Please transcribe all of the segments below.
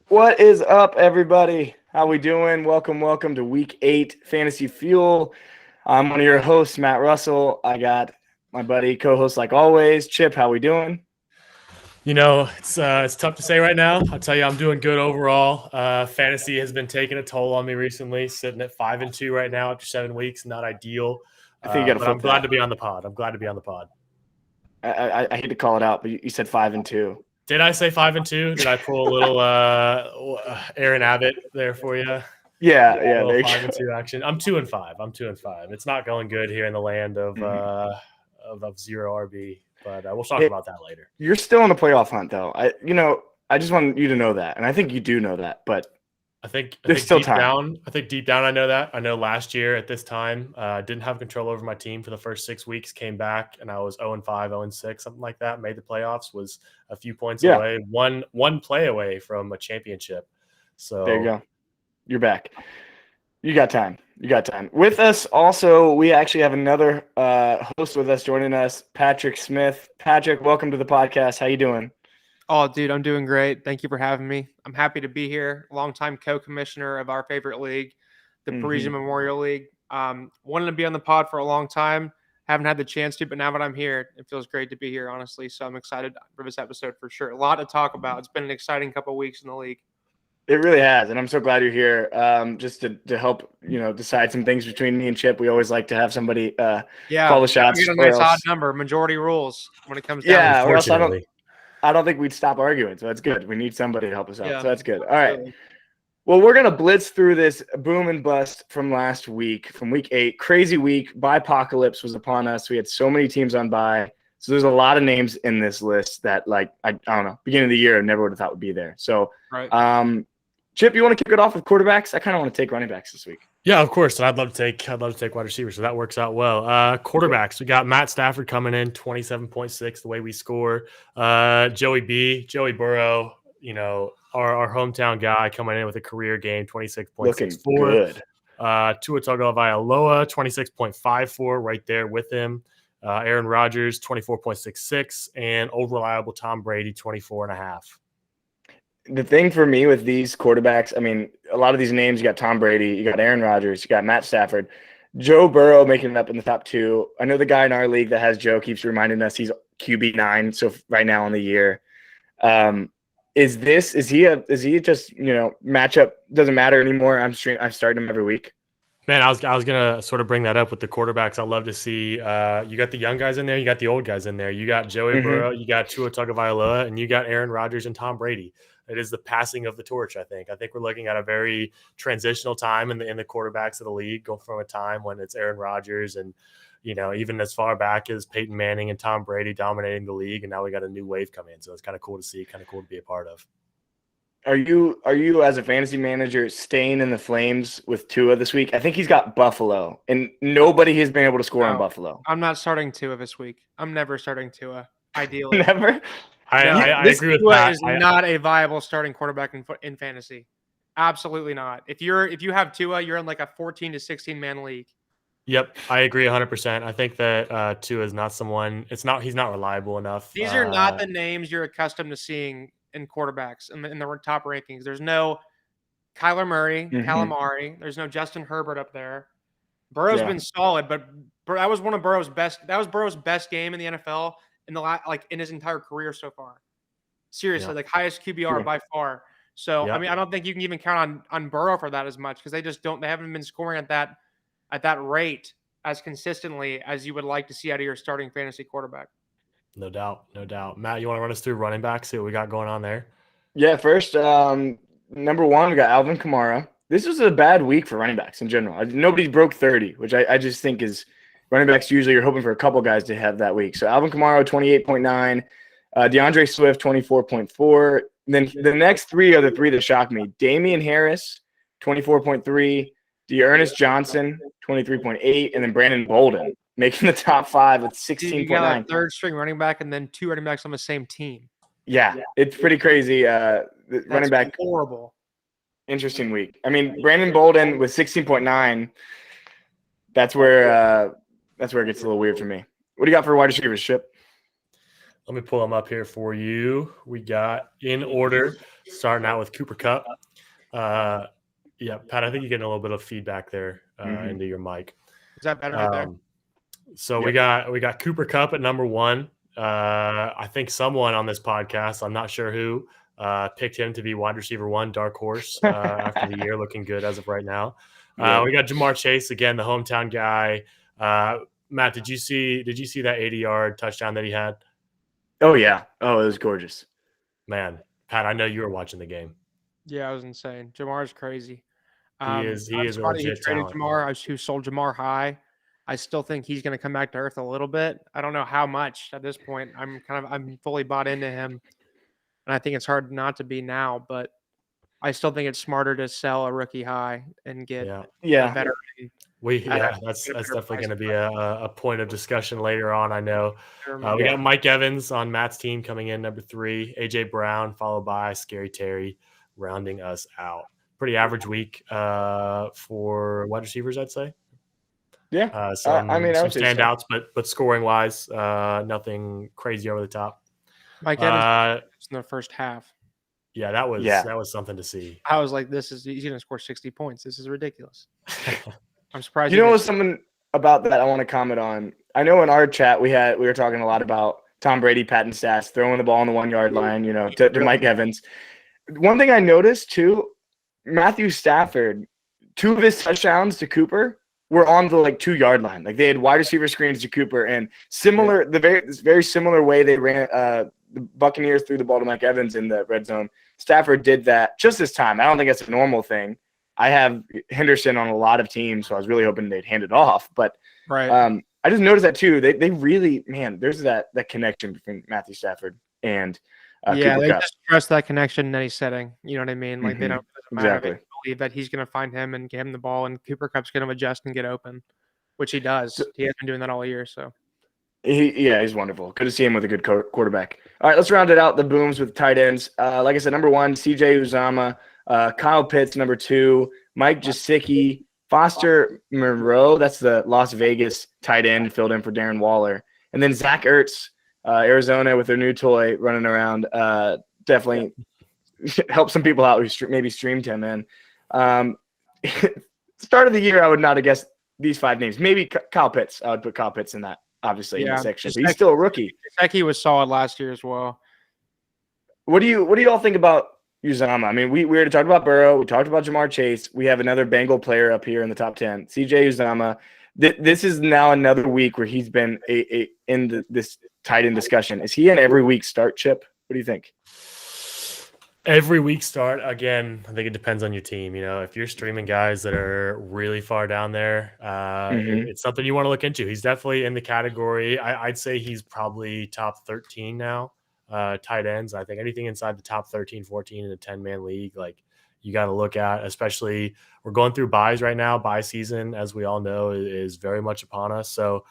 What is up, everybody? How we doing? Welcome to Week 8 Fantasy Fuel. I'm one of your hosts, Matt Russell. I got my buddy, co-host like always, Chip. How we doing? It's tough to say right now. I'll tell you, I'm doing good overall. Fantasy has been taking a toll on me recently, sitting at 5-2 right now after 7 weeks. Not ideal, I think you got to but flip I'm glad that. to be on the pod. I'm glad to be on the pod. I hate to call it out, but you said 5-2. Did I say 5-2? Did I pull a little Aaron Abbott there for you? Yeah. A little There you 5-2 action. I'm 2-5. I'm 2-5. It's not going good here in the land of zero RB, but we'll talk about that later. You're still in the playoff hunt, though. I just want you to know that, and I think you do know that, but I think still deep time. down, I know that. I know last year at this time, didn't have control over my team for the first 6 weeks. Came back and I was 0-5, 0-6, something like that. Made the playoffs. Was a few points away, one play away from a championship. So there you go. You're back. You got time. With us also, we actually have another host with us joining us, Patrick Smith. Patrick, welcome to the podcast. How you doing? Oh, dude, I'm doing great. Thank you for having me. I'm happy to be here. Longtime co-commissioner of our favorite league, the Parisian Memorial League. Wanted to be on the pod for a long time. Haven't had the chance to, but now that I'm here, it feels great to be here, honestly. So I'm excited for this episode for sure. A lot to talk about. It's been an exciting couple of weeks in the league. It really has, and I'm so glad you're here. Just to help, decide some things between me and Chip. We always like to have somebody call the shots. Get a nice odd number. Majority rules when it comes down. Yeah, or else I don't think we'd stop arguing. So that's good. We need somebody to help us out. So that's good. All right. Well, we're gonna blitz through this boom and bust from last week, from week 8. Crazy week. Bye-apocalypse was upon us. We had so many teams on bye. So there's a lot of names in this list that, I don't know, beginning of the year, I never would have thought would be there. So, Chip, you want to kick it off with quarterbacks? I kind of want to take running backs this week. Yeah, of course. And I'd love to take wide receivers. So that works out well. Quarterbacks, we got Matt Stafford coming in 27.6, the way we score. Joey Burrow, our hometown guy coming in with a career game, 26.64. Looking good. Tua Tagovailoa, 26.54, right there with him. Aaron Rodgers, 24.66, and old reliable Tom Brady, 24.5. The thing for me with these quarterbacks, I mean, a lot of these names, you got Tom Brady, you got Aaron Rodgers, you got Matt Stafford, Joe Burrow making it up in the top 2. I know the guy in our league that has Joe keeps reminding us he's QB9, so right now on the year. Is he just, matchup doesn't matter anymore? I'm starting him every week. Man, I was gonna sort of bring that up with the quarterbacks. I love to see you got the young guys in there, you got the old guys in there. You got Joey Burrow, you got Tua Tagovailoa, and you got Aaron Rodgers and Tom Brady. It is the passing of the torch, I think. I think we're looking at a very transitional time in the quarterbacks of the league, going from a time when it's Aaron Rodgers and, even as far back as Peyton Manning and Tom Brady dominating the league, and now we got a new wave come in. So it's kind of cool to see, kind of cool to be a part of. Are you as a fantasy manager staying in the flames with Tua this week? I think he's got Buffalo, and nobody has been able to score on Buffalo. I'm not starting Tua this week. I'm never starting Tua, ideally. Never? I agree with Tua that. is not a viable starting quarterback in fantasy. Absolutely not. If you have Tua, you're in like a 14 to 16 man league. Yep, I agree 100%. I think that Tua is not someone. He's not reliable enough. These are not the names you're accustomed to seeing in quarterbacks in the top rankings. There's no Kyler Murray, Calamari. There's no Justin Herbert up there. Burrow's been solid, but that was one of Burrow's best. That was Burrow's best game in the NFL in his entire career so far. Seriously, highest QBR by far. So I mean, I don't think you can even count on Burrow for that as much because they haven't been scoring at that rate as consistently as you would like to see out of your starting fantasy quarterback. No doubt. Matt, you want to run us through running back, see what we got going on there? Yeah, first, number 1, we got Alvin Kamara. This was a bad week for running backs in general. Nobody broke 30, which I just think is running backs usually you're hoping for a couple guys to have that week. So Alvin Kamara, 28.9. DeAndre Swift, 24.4. Then the next 3 are the 3 that shocked me. Damian Harris, 24.3. Dearness Johnson, 23.8. And then Brandon Bolden, making the top 5 with 16.9. You got a third string running back and then 2 running backs on the same team. Yeah, it's pretty crazy. Running back, horrible. Interesting week. I mean, Brandon Bolden with 16.9. That's where it gets a little weird for me. What do you got for wide receivers, Chip? Let me pull them up here for you. We got in order. starting out with Cooper Kupp. Yeah, Pat, I think you're getting a little bit of feedback there into your mic. Is that better right there? So we got Cooper Kupp at number 1. I think someone on this podcast, I'm not sure who, picked him to be wide receiver 1, dark horse after the year, looking good as of right now. We got Jamar Chase again, the hometown guy. Matt, did you see that 80-yard touchdown that he had? Oh yeah. Oh, it was gorgeous. Man, Pat, I know you were watching the game. Yeah, it was insane. Jamar's crazy. He is a legit talent. Jamar, who sold Jamar high. I still think he's going to come back to earth a little bit. I don't know how much at this point. I'm fully bought into him, and I think it's hard not to be now. But I still think it's smarter to sell a rookie high and get a better. That's definitely going to be a point of discussion later on. I know we got Mike Evans on Matt's team coming in number 3, AJ Brown followed by Scary Terry rounding us out. Pretty average week for wide receivers, I'd say. Yeah, some standouts, but scoring wise, nothing crazy over the top. Mike Evans in the first half. Yeah, that was something to see. I was like, he's going to score 60 points. This is ridiculous. I'm surprised. You know what's something about that I want to comment on? I know in our chat we were talking a lot about Tom Brady patting stats, throwing the ball on the 1-yard line, to Mike Evans. One thing I noticed too, Matthew Stafford, 2 of his touchdowns to Cooper were on the 2-yard line. Like they had wide receiver screens to Cooper, and very similar way they ran the Buccaneers threw the ball to Mike Evans in the red zone. Stafford did that just this time. I don't think that's a normal thing. I have Henderson on a lot of teams, so I was really hoping they'd hand it off. But I just noticed that too. They really, there's that connection between Matthew Stafford and Cooper they Kupp. just trust that connection in any setting. You know what I mean? Like they don't exactly. They believe that he's going to find him and get him the ball, and Cooper Kupp's going to adjust and get open, which he does. He has been doing that all year. So he's wonderful. Good to see him with a good quarterback. All right, let's round it out. The booms with tight ends. Like I said, number 1, CJ Uzomah. Kyle Pitts, number 2, Mike Gesicki, Foster Monroe, that's the Las Vegas tight end, filled in for Darren Waller. And then Zach Ertz, Arizona with their new toy running around. Definitely helped some people out who maybe streamed him in. Start of the year, I would not have guessed these 5 names. Maybe Kyle Pitts. I would put Kyle Pitts in that, obviously, in the section. But he's still a rookie. Gesicki was solid last year as well. What do you all think about Uzomah? I mean, we already talked about Burrow. We talked about Jamar Chase. We have another Bengal player up here in the top 10, CJ Uzomah. This is now another week where he's been in this tight end discussion. Is he an every week start, Chip? What do you think? Every week start, again, I think it depends on your team. If you're streaming guys that are really far down there, it's something you want to look into. He's definitely in the category. I'd say he's probably top 13 now. Tight ends. I think anything inside the top 13, 14 in a 10-man league, you got to look at, especially we're going through buys right now. Buy season, as we all know, is very much upon us. So,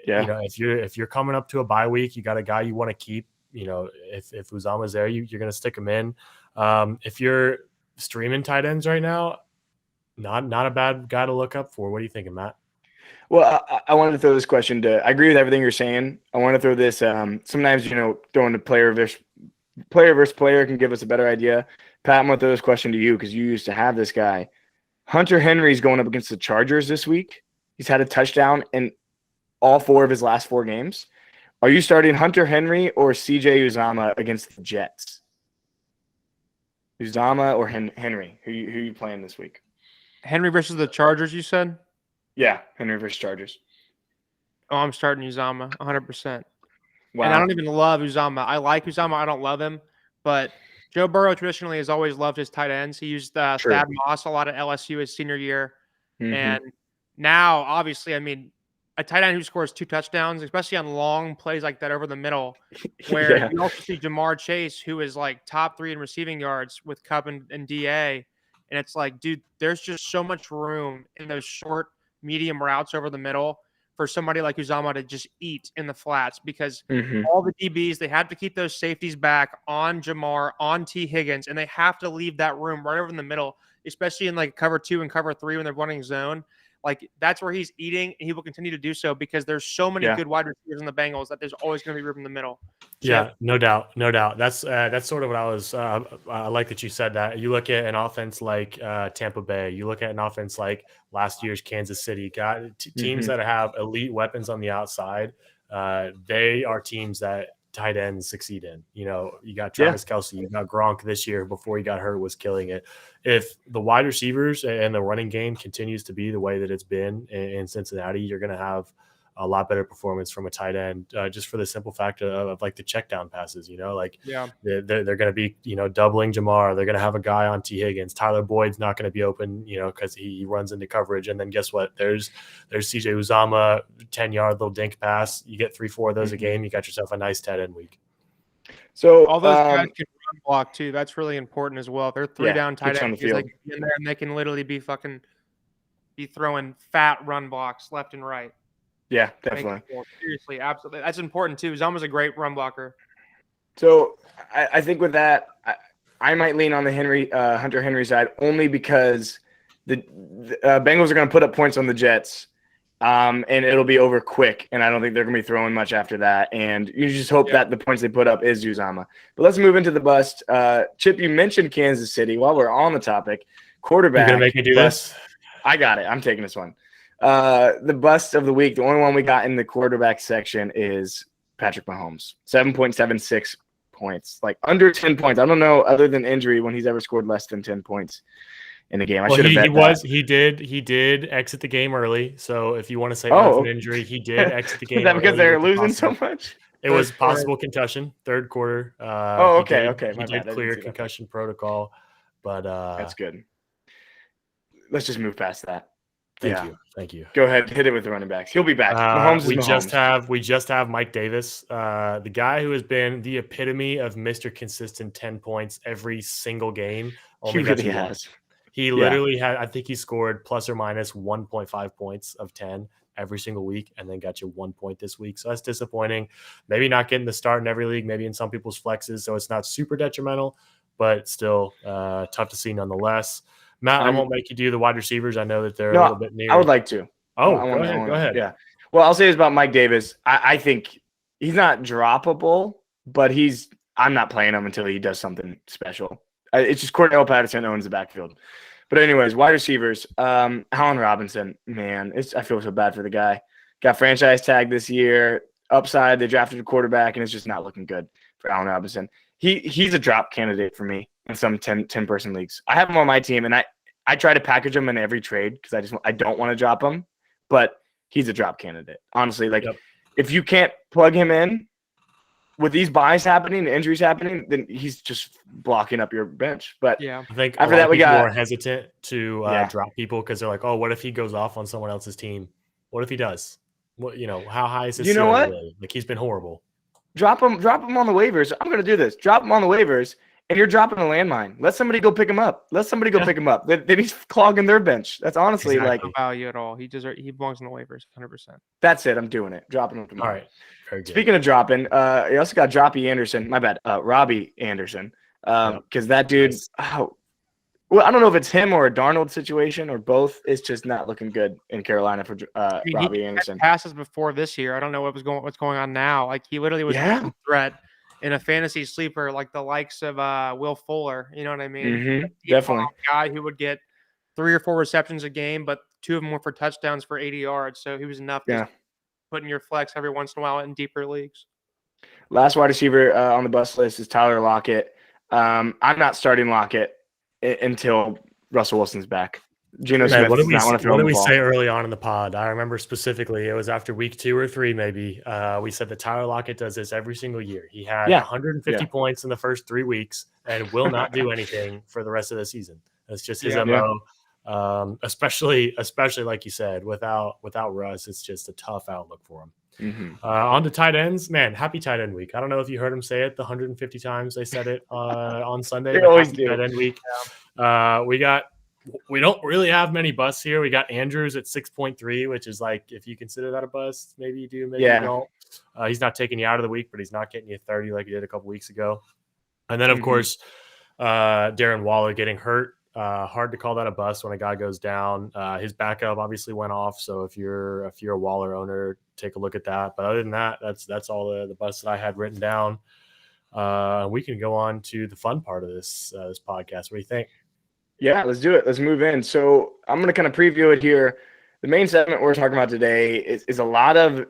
if you're coming up to a bye week, you got a guy you want to keep. If Uzomah's there, you're going to stick him in. If you're streaming tight ends right now, not a bad guy to look up for. What are you thinking, Matt? Well, I wanted to throw this question I agree with everything you're saying. I want to throw this. Sometimes, throwing a player versus player can give us a better idea. Pat, I'm going to throw this question to you because you used to have this guy. Hunter Henry's going up against the Chargers this week. He's had a touchdown in all 4 of his last 4 games. Are you starting Hunter Henry or CJ Uzomah against the Jets? Uzomah or Henry? Who you playing this week? Henry versus the Chargers, you said? Yeah, Henry versus Chargers. Oh, I'm starting Uzomah 100%. Wow. And I don't even love Uzomah. I like Uzomah. I don't love him. But Joe Burrow traditionally has always loved his tight ends. He used Thad Moss a lot at LSU his senior year. And now, obviously, a tight end who scores 2 touchdowns, especially on long plays like that over the middle, where you also see Jamar Chase, who is top 3 in receiving yards with Kupp and DA. And it's dude, there's just so much room in those short, medium routes over the middle for somebody like Uzomah to just eat in the flats because all the DBs, they have to keep those safeties back on Jamar, on T. Higgins, and they have to leave that room right over in the middle, especially in cover 2 and cover 3 when they're running zone. Like that's where he's eating, and he will continue to do so because there's so many good wide receivers in the Bengals that there's always going to be room in the middle. So, yeah, no doubt, no doubt. That's sort of what I was. I like that you said that. You look at an offense like Tampa Bay. You look at an offense like last year's Kansas City. Got teams that have elite weapons on the outside. They are teams that tight ends succeed in. You know, you got Travis Kelce, you got Gronk this year before he got hurt was killing it. If the wide receivers and the running game continues to be the way that it's been in Cincinnati, you're going to have a lot better performance from a tight end, just for the simple fact of like the check down passes, you know, like they're going to be, you know, doubling Jamar. They're going to have a guy on T Higgins. Tyler Boyd's not going to be open, you know, cause he runs into coverage. And then guess what? There's CJ Uzama, 10-yard little dink pass. You get 3-4 of those a game. You got yourself a nice tight end week. So all those guys can run block too. That's really important as well. They're 3-down tight ends. They can be in there and they can literally be throwing fat run blocks left and right. Yeah, definitely. Seriously, absolutely. That's important too. Uzama's a great run blocker. So I think with that, I might lean on the Hunter Henry side only because the Bengals are going to put up points on the Jets, and it'll be over quick. And I don't think they're going to be throwing much after that. And you just hope that the points they put up is Uzama. But let's move into the bust. Chip, you mentioned Kansas City. While we're on the topic, quarterback. You're going to make me do this? I got it. I'm taking this one. The bust of the week, the only one we got in the quarterback section is Patrick Mahomes. 7.76 points, like under 10 points. I don't know, other than injury, when he's ever scored less than 10 points in a game. He did exit the game early. So if you want to say an injury, he did exit the game. Is that because they're losing so much? It was possible concussion, third quarter. Okay. He did clear concussion protocol, but that's good. Let's just move past that. Thank you. Go ahead, hit it with the running backs. He'll be back. Mahomes we just have Mike Davis, the guy who has been the epitome of Mr. Consistent 10 points every single game. He really has. He literally had, I think he scored plus or minus 1.5 points of 10 every single week, and then got you 1 point this week. So that's disappointing. Maybe not getting the start in every league, maybe in some people's flexes, so it's not super detrimental, but still tough to see nonetheless. Matt, I won't make you do the wide receivers. I know that they're a little bit near. I would like to. Oh, go ahead. Yeah. Well, I'll say this about Mike Davis. I think he's not droppable, but I'm not playing him until he does something special. It's just Cordell Patterson owns the backfield. But anyways, wide receivers. Allen Robinson, man, I feel so bad for the guy. Got franchise tag this year. Upside, they drafted a quarterback, and it's just not looking good for Allen Robinson. He's a drop candidate for me in some 10-person leagues. I have him on my team, and I try to package him in every trade because I don't want to drop him, but he's a drop candidate. Honestly, if you can't plug him in with these buys happening, the injuries happening, then he's just blocking up your bench. But I think after that, we got more hesitant to drop people because they're like, oh, what if he goes off on someone else's team? What if he does? What, how high is his? You know what? Really? Like, he's been horrible. Drop him on the waivers. I'm going to do this. Drop him on the waivers, and you're dropping a landmine. Let somebody go pick him up. Pick him up. Then he's clogging their bench. That's honestly no value at all. He belongs in the waivers, 100%. That's it. I'm doing it. Dropping him tomorrow. All right. Very good. Speaking of dropping, you also got Droppy Anderson. My bad. Robbie Anderson. Because that dude. Well, I don't know if it's him or a Darnold situation or both. It's just not looking good in Carolina for Robbie Anderson. Passes before this year. I don't know what's going on now. Like, he literally was a threat in a fantasy sleeper, like the likes of Will Fuller. You know what I mean? Mm-hmm. Definitely. Guy who would get 3 or 4 receptions a game, but 2 of them were for touchdowns for 80 yards. So he was enough to put in your flex every once in a while in deeper leagues. Last wide receiver on the bus list is Tyler Lockett. I'm not starting Lockett until Russell Wilson's back. Geno Smith. What did we say early on in the pod? I remember specifically it was after week 2 or 3, maybe. We said that Tyler Lockett does this every single year. He had 150 points in the first 3 weeks and will not do anything for the rest of the season. That's just his MO. Especially like you said, without Russ, it's just a tough outlook for him. Mm-hmm. On to tight ends, man. Happy tight end week. I don't know if you heard him say it the 150 times they said it on Sunday. They always do. Tight end week. We don't really have many busts here. We got Andrews at 6.3, which is like, if you consider that a bust, maybe you do, maybe you don't. He's not taking you out of the week, but he's not getting you 30 like he did a couple weeks ago. And then, of course, Darren Waller getting hurt. Hard to call that a bust when a guy goes down. His backup obviously went off, so if you're a Waller owner, take a look at that. But other than that, that's all the busts that I had written down. We can go on to the fun part of this podcast. What do you think? Yeah, let's do it. Let's move in. So I'm going to kind of preview it here. The main segment we're talking about today is a lot of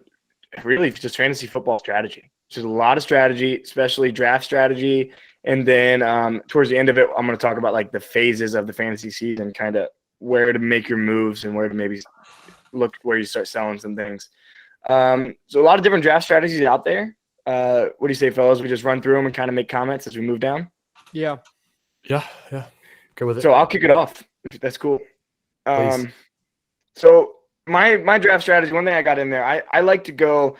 really just fantasy football strategy. Just a lot of strategy, especially draft strategy. And then towards the end of it, I'm going to talk about like the phases of the fantasy season, kind of where to make your moves and where to maybe look where you start selling some things. So a lot of different draft strategies out there. What do you say, fellas? We just run through them and kind of make comments as we move down? Yeah. Go with it. So I'll kick it off. That's cool. Please. So my draft strategy, one thing I got in there, I like to go,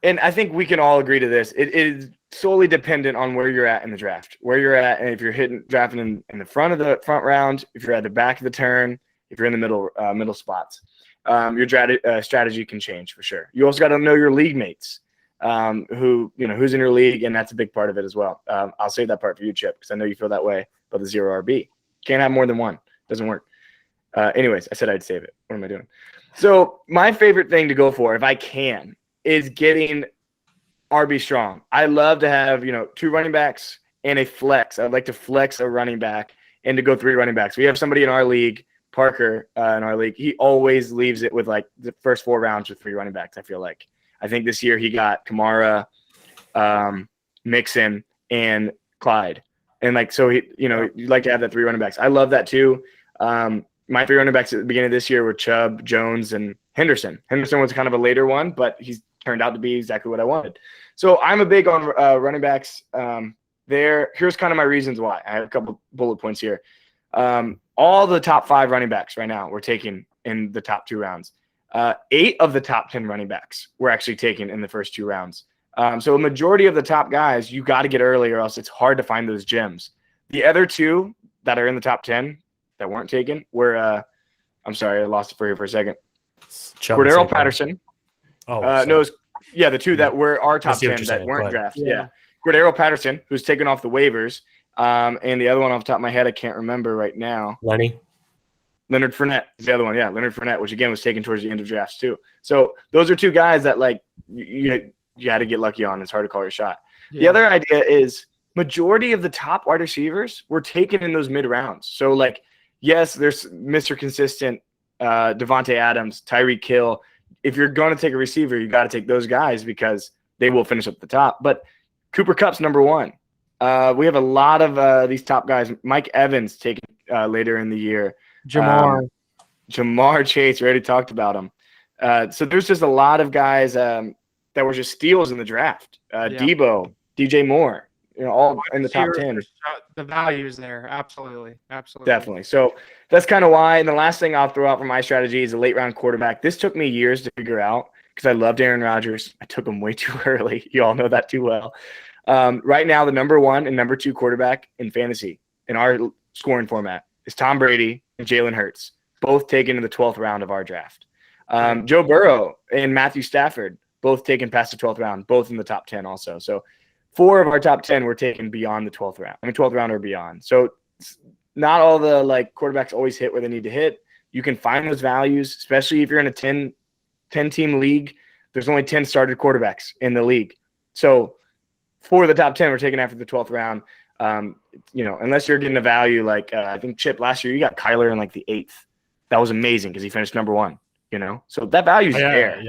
and I think we can all agree to this. It is solely dependent on where you're at in the draft, where you're at, and if you're drafting in the front round, if you're at the back of the turn, if you're in the middle spots, your strategy can change for sure. You also got to know your league mates, who's in your league, and that's a big part of it as well. I'll save that part for you, Chip, because I know you feel that way about the 0 RB. Can't have more than one. Doesn't work. Anyways, I said I'd save it. What am I doing? So my favorite thing to go for, if I can, is getting RB strong. I love to have, 2 running backs and a flex. I'd like to flex a running back and to go 3 running backs. We have somebody in our league, Parker, in our league. He always leaves it with like the first 4 rounds with 3 running backs, I feel like. I think this year he got Kamara, Mixon, and Clyde. And like, so you'd like to have that 3 running backs. I love that too. My 3 running backs at the beginning of this year were Chubb, Jones, and Henderson. Henderson was kind of a later one, but he's turned out to be exactly what I wanted. So I'm a big on running backs there. Here's kind of my reasons why. I have a couple bullet points here. All the top 5 running backs right now were taken in the top 2 rounds. 8 of the top 10 running backs were actually taken in the first 2 rounds. So a majority of the top guys, you got to get early or else it's hard to find those gems. The other 2 that are in the top 10 that weren't taken were, I'm sorry, I lost it for you for a second. Cordero Patterson. The 2 that were our top 10 that weren't drafted. Yeah. Cordero Patterson, who's taken off the waivers. And the other one off the top of my head, I can't remember right now. Leonard Fournette is the other one. Yeah, Leonard Fournette, which again was taken towards the end of drafts too. So those are 2 guys that like you had to get lucky on. It's hard to call your shot. Yeah. The other idea is majority of the top wide receivers were taken in those mid rounds. So like, yes, there's Mr. Consistent, Devontae Adams, Tyreek Hill. If you're going to take a receiver, you got to take those guys because they will finish up the top. But Cooper Kupp's number 1. We have a lot of these top guys. Mike Evans taken later in the year. Jamar Chase, we already talked about him. So there's just a lot of guys that were just steals in the draft. Debo, DJ Moore, all in the top 10. The value is there. Absolutely. Definitely. So that's kind of why. And the last thing I'll throw out for my strategy is a late round quarterback. This took me years to figure out because I loved Aaron Rodgers. I took him way too early. You all know that too well. Right now, the number 1 and number 2 quarterback in fantasy in our scoring format is Tom Brady and Jalen Hurts, both taken in the 12th round of our draft. Joe Burrow and Matthew Stafford, both taken past the 12th round, both in the top 10 also. So 4 of our top 10 were taken beyond the 12th round. 12th round or beyond. So not all the quarterbacks always hit where they need to hit. You can find those values, especially if you're in a 10-team league. There's only 10 started quarterbacks in the league. So 4 of the top 10 were taken after the 12th round. Unless you're getting a value I think Chip last year, you got Kyler in the 8th. That was amazing because he finished number 1. So that value's there.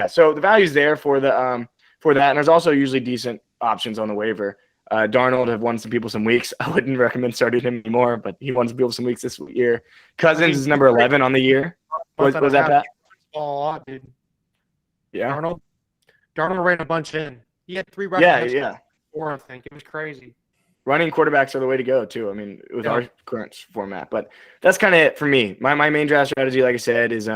So the value's there for the for that, and there's also usually decent options on the waiver. Darnold have won some people some weeks. I wouldn't recommend starting him anymore, but he won some people some weeks this year. Cousins is number 11 on the year. Was that Pat? Dude. Yeah. Darnold ran a bunch in. He had 3 rushes. Yeah. 4, I think. It was crazy. Running quarterbacks are the way to go too. I mean, with our current format, but that's kind of it for me. My main draft strategy, like I said, is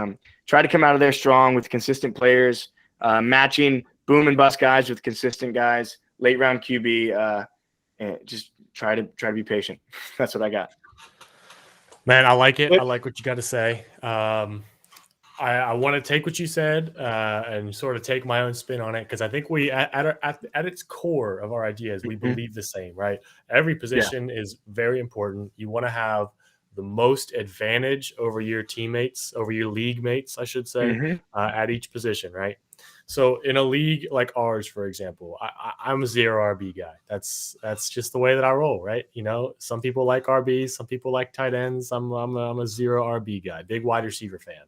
try to come out of there strong with consistent players, matching boom and bust guys with consistent guys, late round QB, and just try to be patient. That's what I got. Man, I like it. I like what you got to say. I want to take what you said and sort of take my own spin on it, because I think we, at its core of our ideas, we believe the same, right? Every position is very important. You want to have the most advantage over your teammates, over your league mates, I should say, at each position, right? So in a league like ours, for example, I'm a zero RB guy. That's just the way that I roll, right? You know, some people like RBs, some people like tight ends. I'm a zero RB guy, big wide receiver fan.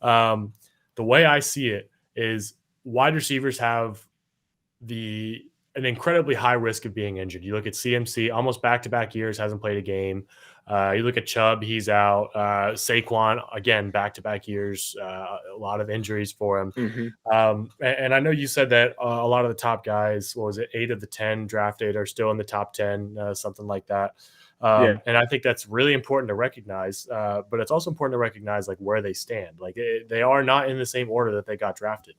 The way I see it is wide receivers have an incredibly high risk of being injured. You look at CMC, almost back-to-back years, hasn't played a game. You look at Chubb, he's out. Saquon, again, back-to-back years, a lot of injuries for him. And I know you said that a lot of the top guys, what was it, 8 of the 10 drafted are still in the top 10, something like that. And I think that's really important to recognize, but it's also important to recognize like where they stand. Like they are not in the same order that they got drafted.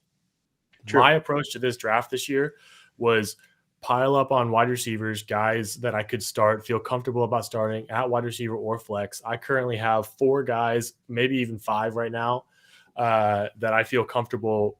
True. My approach to this draft this year was pile up on wide receivers, guys that I could start, feel comfortable about starting at wide receiver or flex. I currently have 4 guys, maybe even 5 right now, that I feel comfortable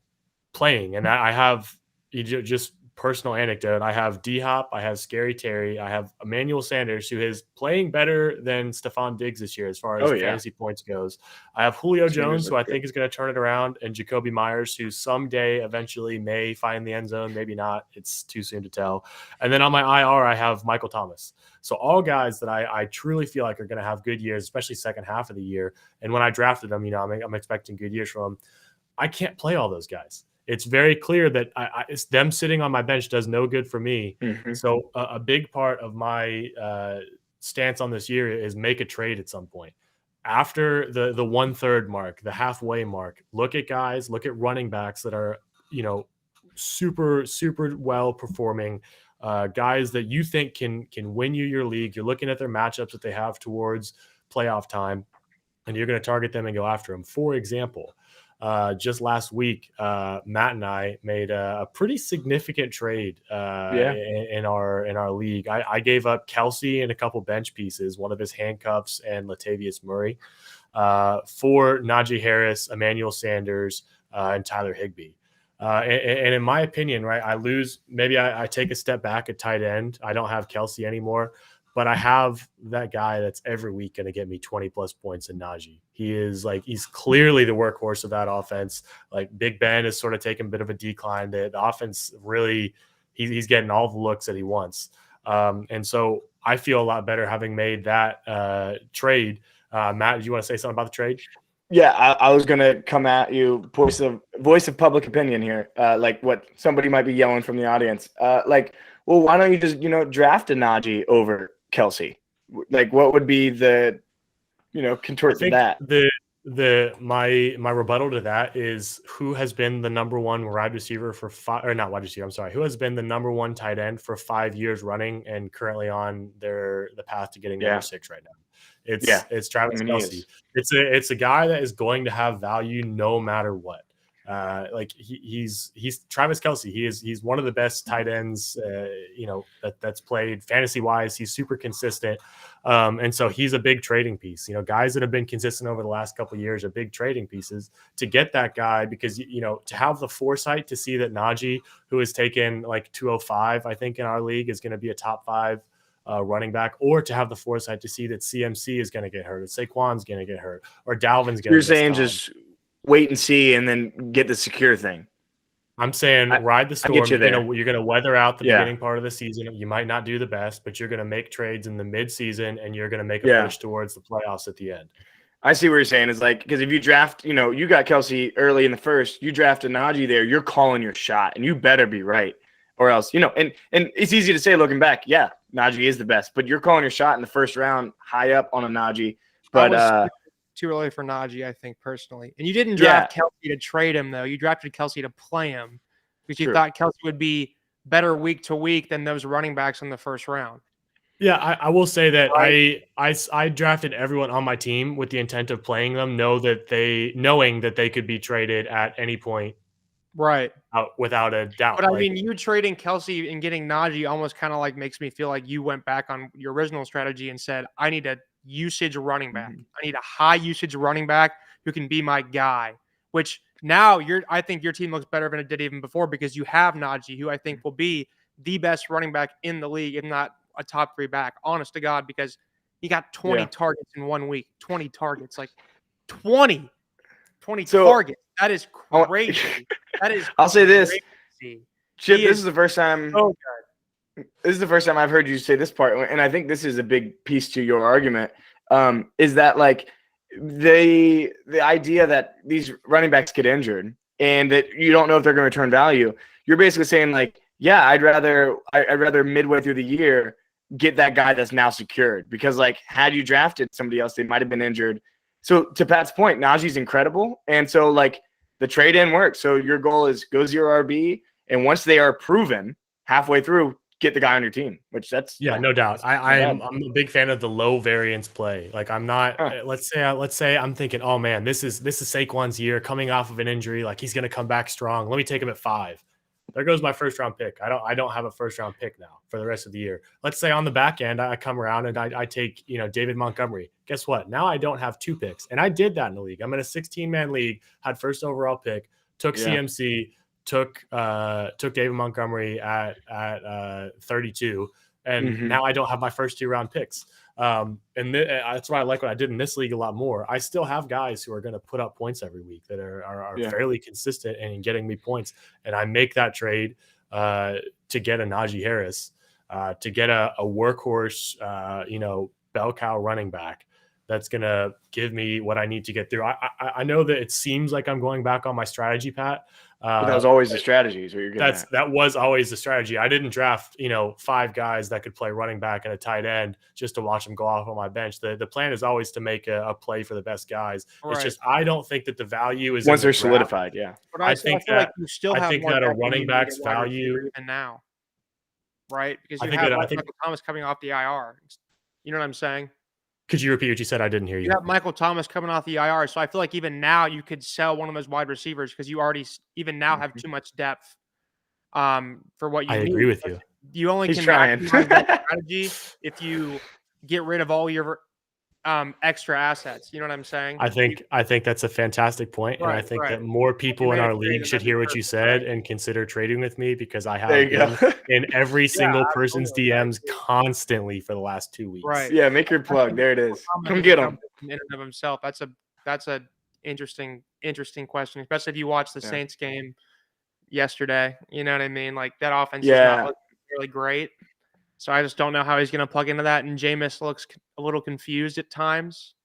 playing. And I have just personal anecdote. I have D-Hop, I have Scary Terry, I have Emmanuel Sanders, who is playing better than Stephon Diggs this year as far as fantasy points goes. I have Julio Jones, who I think is going to turn it around, and Jacoby Myers, who someday eventually may find the end zone, maybe not. It's too soon to tell. And then on my IR, I have Michael Thomas. So all guys that I truly feel like are going to have good years, especially second half of the year. And when I drafted them, I'm expecting good years from them. I can't play all those guys. It's very clear that it's them sitting on my bench does no good for me. So a big part of my stance on this year is make a trade at some point. After the 1/3 mark, the halfway mark, look at guys, look at running backs that are, super, super well performing, guys that you think can win you your league. You're looking at their matchups that they have towards playoff time, and you're going to target them and go after them. For example, just last week, Matt and I made a pretty significant trade in our league. I gave up Kelsey and a couple bench pieces, one of his handcuffs and Latavius Murray, for Najee Harris, Emmanuel Sanders, and Tyler Higbee. And in my opinion, right, I lose. Maybe I take a step back at tight end. I don't have Kelsey anymore. But I have that guy that's every week going to get me 20 plus points in Najee. He's clearly the workhorse of that offense. Like Big Ben is sort of taking a bit of a decline. The offense really, he's getting all the looks that he wants. And so I feel a lot better having made that trade. Matt, do you want to say something about the trade? Yeah, I was going to come at you, voice of public opinion here, like what somebody might be yelling from the audience. Well, why don't you just, draft a Najee over Kelsey? Like, what would be the, contort to that? My rebuttal to that is who has been the number one wide receiver for who has been the number one tight end for 5 years running and currently on the path to getting number 6 right now. It's Travis Kelce. It's a guy that is going to have value no matter what. He's Travis Kelce. He's one of the best tight ends, that's played fantasy wise. He's super consistent. And so he's a big trading piece. Guys that have been consistent over the last couple of years are big trading pieces to get that guy, because, to have the foresight to see that Najee, who has taken like 205, I think in our league, is going to be a top 5 running back, or to have the foresight to see that CMC is going to get hurt, or Saquon's going to get hurt, or Dalvin's going to. You're saying just wait and see, and then get the secure thing. I'm saying ride the storm. You're going to weather out the beginning part of the season. You might not do the best, but you're going to make trades in the mid-season, and you're going to make a push towards the playoffs at the end. I see what you're saying. Is like, because if you draft, you got Kelsey early in the first, you drafted Najee there, you're calling your shot, and you better be right, or else, and it's easy to say looking back, Najee is the best, but you're calling your shot in the first round, high up on a Najee. But too early for Najee, I think, personally. And you didn't draft Kelsey to trade him, though. You drafted Kelsey to play him because you thought Kelsey would be better week to week than those running backs in the first round. Yeah, I will say that I drafted everyone on my team with the intent of playing them, knowing that they could be traded at any point. Right. Without a doubt. But I mean, you trading Kelsey and getting Najee almost kind of like makes me feel like you went back on your original strategy and said, I need a usage running back. I need a high usage running back who can be my guy. which now I think your team looks better than it did even before because you have Najee, who I think will be the best running back in the league, if not a top 3 back, honest to God, because he got 20 targets in 1 week, 20 targets, like 20 targets. That is crazy. That is I'll say this. crazy. Chip, this is the first time. So This is the first time I've heard you say this part, and I think this is a big piece to your argument. Is that like the idea that these running backs get injured and that you don't know if they're going to return value? You're basically saying like, yeah, I'd rather midway through the year get that guy that's now secured, because like had you drafted somebody else, they might have been injured. So to Pat's point, Najee's incredible, and so like the trade in works. So your goal is go 0 RB, and once they are proven halfway through, get the guy on your team, which that's no doubt. I'm a big fan of the low variance play. Like I'm not. Let's say I'm thinking, oh man, this is Saquon's year, coming off of an injury, like he's going to come back strong. Let me take him at 5. There goes my first round pick. I don't have a first round pick now for the rest of the year. Let's say on the back end, I come around and I take David Montgomery. Guess what? Now I don't have 2 picks, and I did that in the league. I'm in a 16-man league, had first overall pick, took CMC. Took David Montgomery at 32, and now I don't have my first 2 round picks. That's why I like what I did in this league a lot more. I still have guys who are going to put up points every week that are fairly consistent and getting me points, and I make that trade to get a Najee Harris, to get a workhorse, bell cow running back that's going to give me what I need to get through. I know that it seems like I'm going back on my strategy, Pat. But that was always the strategy. Is what you're getting at. That was always the strategy. I didn't draft 5 guys that could play running back and a tight end just to watch them go off on my bench. The plan is always to make a play for the best guys. Right. It's just I don't think that the value is once they're solidified. Yeah, but I think that you still have that a running back's value and now, right? Because you have Michael Thomas coming off the IR. You know what I'm saying? Could you repeat what you said? I didn't hear you. You have Michael Thomas coming off the IR, so I feel like even now you could sell one of those wide receivers because you already even now have too much depth for what you need. I agree with you. You only can maximize that strategy if you get rid of all your extra assets. You know what I'm saying? I think that's a fantastic point, and I think that more people in our league should hear what you said and consider trading with me, because I have been in every single person's DMs constantly for the last 2 weeks. Right? Yeah, make your plug. There it is. Come get him. In and of himself, that's a interesting question, especially if you watch the Saints game yesterday. You know what I mean? Like that offense is not looking really great. So I just don't know how he's going to plug into that. And Jameis looks a little confused at times.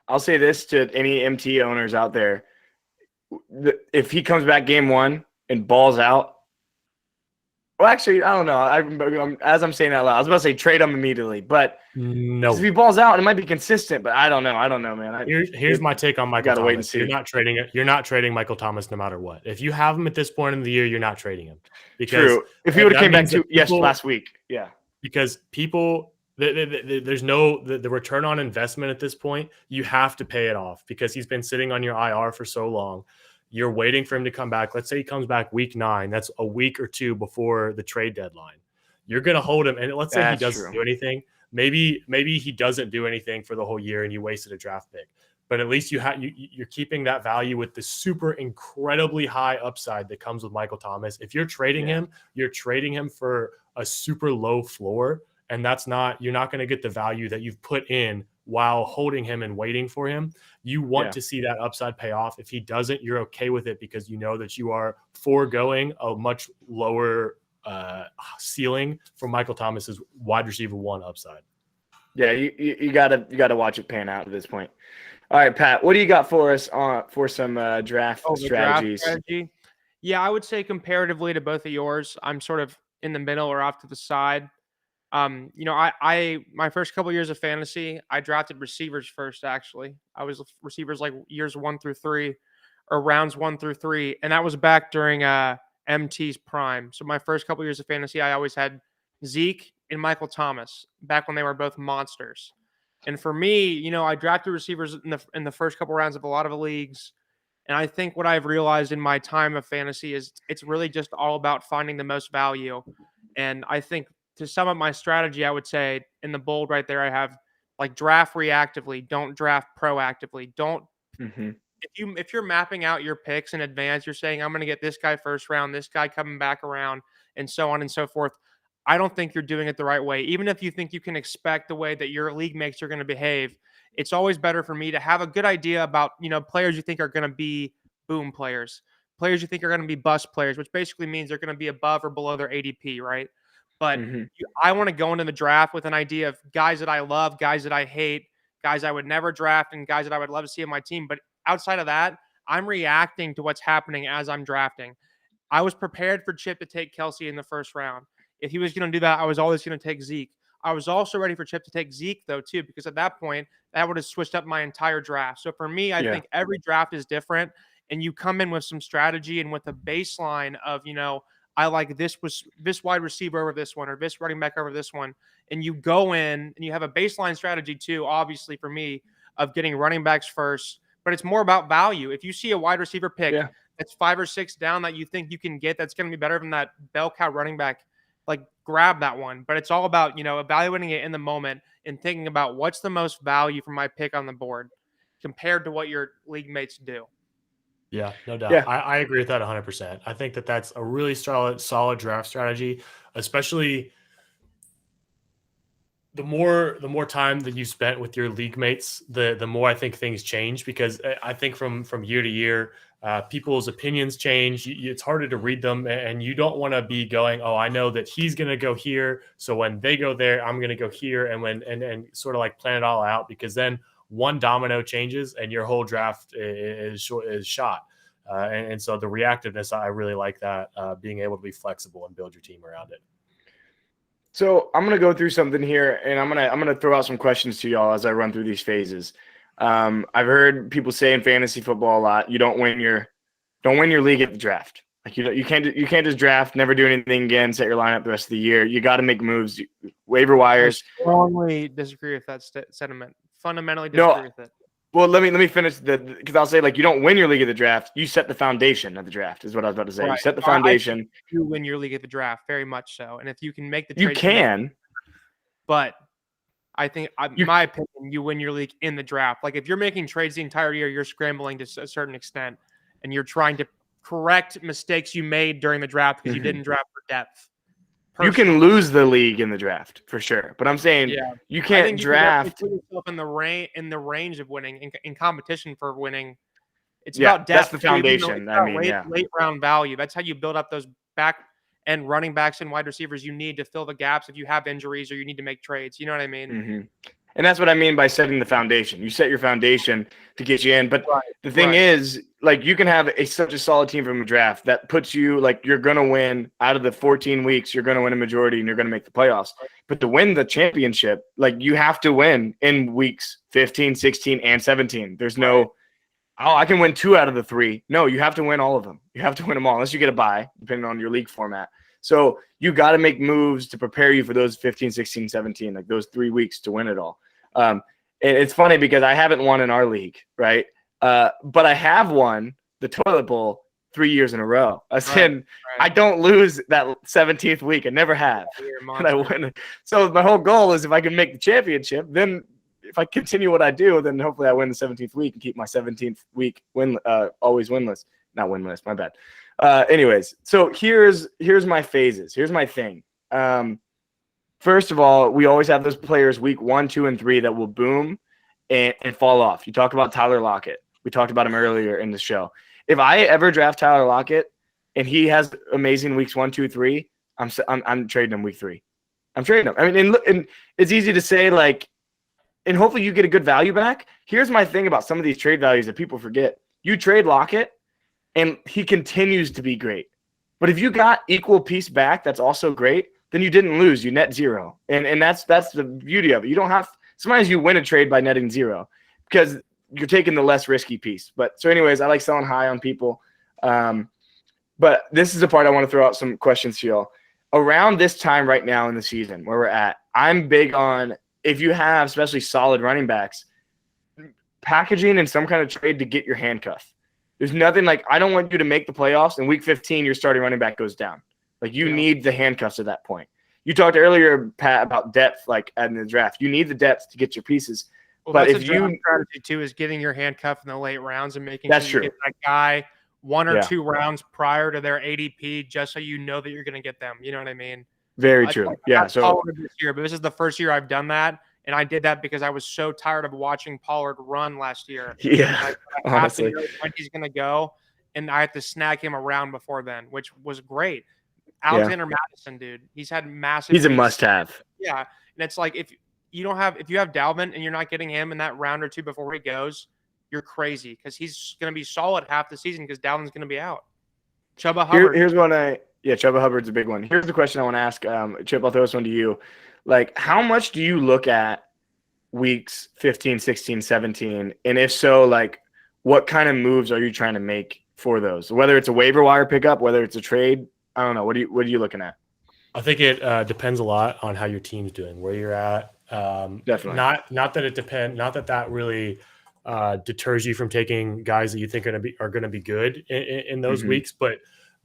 I'll say this to any MT owners out there. If he comes back game 1 and balls out, well, actually, I don't know. As I'm saying that loud, I was about to say trade him immediately, but no. If he balls out, it might be consistent, but I don't know, man. Here's my take on Michael Thomas. Wait and see. You're not trading Michael Thomas no matter what. If you have him at this point in the year, you're not trading him. True. If he would have came back last week, because people. There's no the return on investment at this point. You have to pay it off because he's been sitting on your IR for so long. You're waiting for him to come back. Let's say he comes back week 9. That's a week or 2 before the trade deadline. You're going to hold him. And let's say he doesn't do anything. Maybe he doesn't do anything for the whole year and you wasted a draft pick. But at least you're keeping that value with the super incredibly high upside that comes with Michael Thomas. If you're trading him, you're trading him for a super low floor. And you're not going to get the value that you've put in while holding him and waiting for him. You want to see that upside pay off. If he doesn't, you're okay with it because you know that you are foregoing a much lower ceiling for Michael Thomas's wide receiver 1 upside. Yeah, you gotta watch it pan out at this point. All right, Pat, what do you got for us for some draft strategies? Draft strategy? Yeah, I would say comparatively to both of yours, I'm sort of in the middle or off to the side. I my first couple years of fantasy, I drafted receivers first. Actually, I was receivers like years 1 through 3, or rounds 1 through 3, and that was back during MT's prime. So my first couple years of fantasy, I always had Zeke and Michael Thomas back when they were both monsters. And for me, I drafted receivers in the first couple rounds of a lot of the leagues. And I think what I've realized in my time of fantasy is it's really just all about finding the most value. And I think to sum up my strategy, I would say in the bold right there, I have like draft reactively, don't draft proactively. Don't if you're mapping out your picks in advance, you're saying I'm going to get this guy first round, this guy coming back around, and so on and so forth. I don't think you're doing it the right way. Even if you think you can expect the way that your league mates are going to behave, it's always better for me to have a good idea about, players you think are going to be boom players, players you think are going to be bust players, which basically means they're going to be above or below their ADP, right? But I want to go into the draft with an idea of guys that I love, guys that I hate, guys I would never draft, and guys that I would love to see on my team. But outside of that, I'm reacting to what's happening as I'm drafting. I was prepared for Chip to take Kelsey in the first round. If he was going to do that, I was always going to take Zeke. I was also ready for Chip to take Zeke, though, too, because at that point, that would have switched up my entire draft. So for me, I think every draft is different, and you come in with some strategy and with a baseline of, I like this wide receiver over this one or this running back over this one. And you go in and you have a baseline strategy, too, obviously, for me, of getting running backs first. But it's more about value. If you see a wide receiver pick that's 5 or 6 down that you think you can get that's going to be better than that bell cow running back, like grab that one. But it's all about, evaluating it in the moment and thinking about what's the most value for my pick on the board compared to what your league mates do. Yeah, no doubt. Yeah. I agree with that 100%. I think that's a really solid draft strategy, especially the more time that you spent with your league mates, the more I think things change, because I think from year to year, people's opinions change. It's harder to read them, and you don't want to be going, oh, I know that he's going to go here, so when they go there, I'm going to go here, and sort of like plan it all out, because then one domino changes and your whole draft is shot. And so the reactiveness, I really like that, being able to be flexible and build your team around it. So I'm gonna go through something here, and I'm gonna throw out some questions to y'all as I run through these phases. I've heard people say in fantasy football a lot, you don't win your league at the draft. Like you can't just draft, never do anything again, set your lineup the rest of the year. You got to make moves, waiver wires. I strongly disagree with that sentiment. Fundamentally disagree with it. Well, let me finish because I'll say, like, you don't win your league at the draft. You set the foundation of the draft is what I was about to say. Right. You set the foundation. You win your league at the draft, very much so. And if you can make the trade, you can. But I think, in my opinion, you win your league in the draft. Like, if you're making trades the entire year, you're scrambling to a certain extent, and you're trying to correct mistakes you made during the draft because you didn't draft for depth. You can lose the league in the draft for sure, but I'm saying you can't draft. You put yourself in the range of winning, in competition for winning. It's about depth. That's the foundation. Late round value. That's how you build up those back end running backs and wide receivers you need to fill the gaps if you have injuries or you need to make trades. You know what I mean? Mm-hmm. And that's what I mean by setting the foundation. You set your foundation to get you in. But the thing is, like, you can have such a solid team from a draft that puts you, like, you're going to win out of the 14 weeks. You're going to win a majority and you're going to make the playoffs. But to win the championship, like, you have to win in weeks 15, 16, and 17. There's no, I can win 2 out of the 3. No, you have to win all of them. You have to win them all unless you get a bye, depending on your league format. So you got to make moves to prepare you for those 15, 16, 17, like those 3 weeks to win it all. And it's funny because I haven't won in our league, right? But I have won the toilet bowl 3 years in a row. I don't lose that 17th week. I never have. And I win. So my whole goal is if I can make the championship, then if I continue what I do, then hopefully I win the 17th week and keep my 17th week always winless. Not winless, my bad. Anyways, so here's my phases. Here's my thing. First of all, we always have those players week 1, 2, and 3 that will boom and fall off. You talked about Tyler Lockett. We talked about him earlier in the show. If I ever draft Tyler Lockett and he has amazing weeks 1, 2, 3, I'm trading him week 3. I'm trading him. I mean, and it's easy to say, like, and hopefully you get a good value back. Here's my thing about some of these trade values that people forget. You trade Lockett and he continues to be great. But if you got equal piece back, that's also great. Then you didn't lose. You net 0. And that's the beauty of it. You don't have – sometimes you win a trade by netting 0 because you're taking the less risky piece. But so anyways, I like selling high on people. But this is the part I want to throw out some questions to y'all. Around this time right now in the season where we're at, I'm big on if you have especially solid running backs, packaging in some kind of trade to get your handcuff. There's nothing like I don't want you to make the playoffs and week 15 your starting running back goes down. Like you need the handcuffs at that point. You talked earlier, Pat, about depth, like in the draft. You need the depth to get your pieces. Well, But that's if a draft you, strategy too, is getting your handcuff in the late rounds and making that's sure you true. get that guy one or Yeah. two rounds prior to their ADP, just so you know that you're going to get them. You know what I mean? Very I true. got Yeah. So Pollard this year, but this is the first year I've done that, and I did that because I was so tired of watching Pollard run last year. yeah, I have to honestly, know when he's going to go, and I have to snag him around before then, which was great. yeah, Alexander Madison, dude, he's had massive. he's a weeks. must-have. Yeah, and it's like if you have Dalvin and you're not getting him in that round or two before he goes, you're crazy because he's going to be solid half the season because Dalvin's going to be out. Chuba Hubbard. Here's what Chuba Hubbard's a big one. Here's the question I want to ask, Chip. I'll throw this one to you. Like, how much do you look at weeks 15, 16, 17? And if so, like, what kind of moves are you trying to make for those? Whether it's a waiver wire pickup, whether it's a trade, I don't know. What are you looking at? I think it depends a lot on how your team's doing, where you're at. Definitely. Not that really deters you from taking guys that you think are going to be good in those weeks, but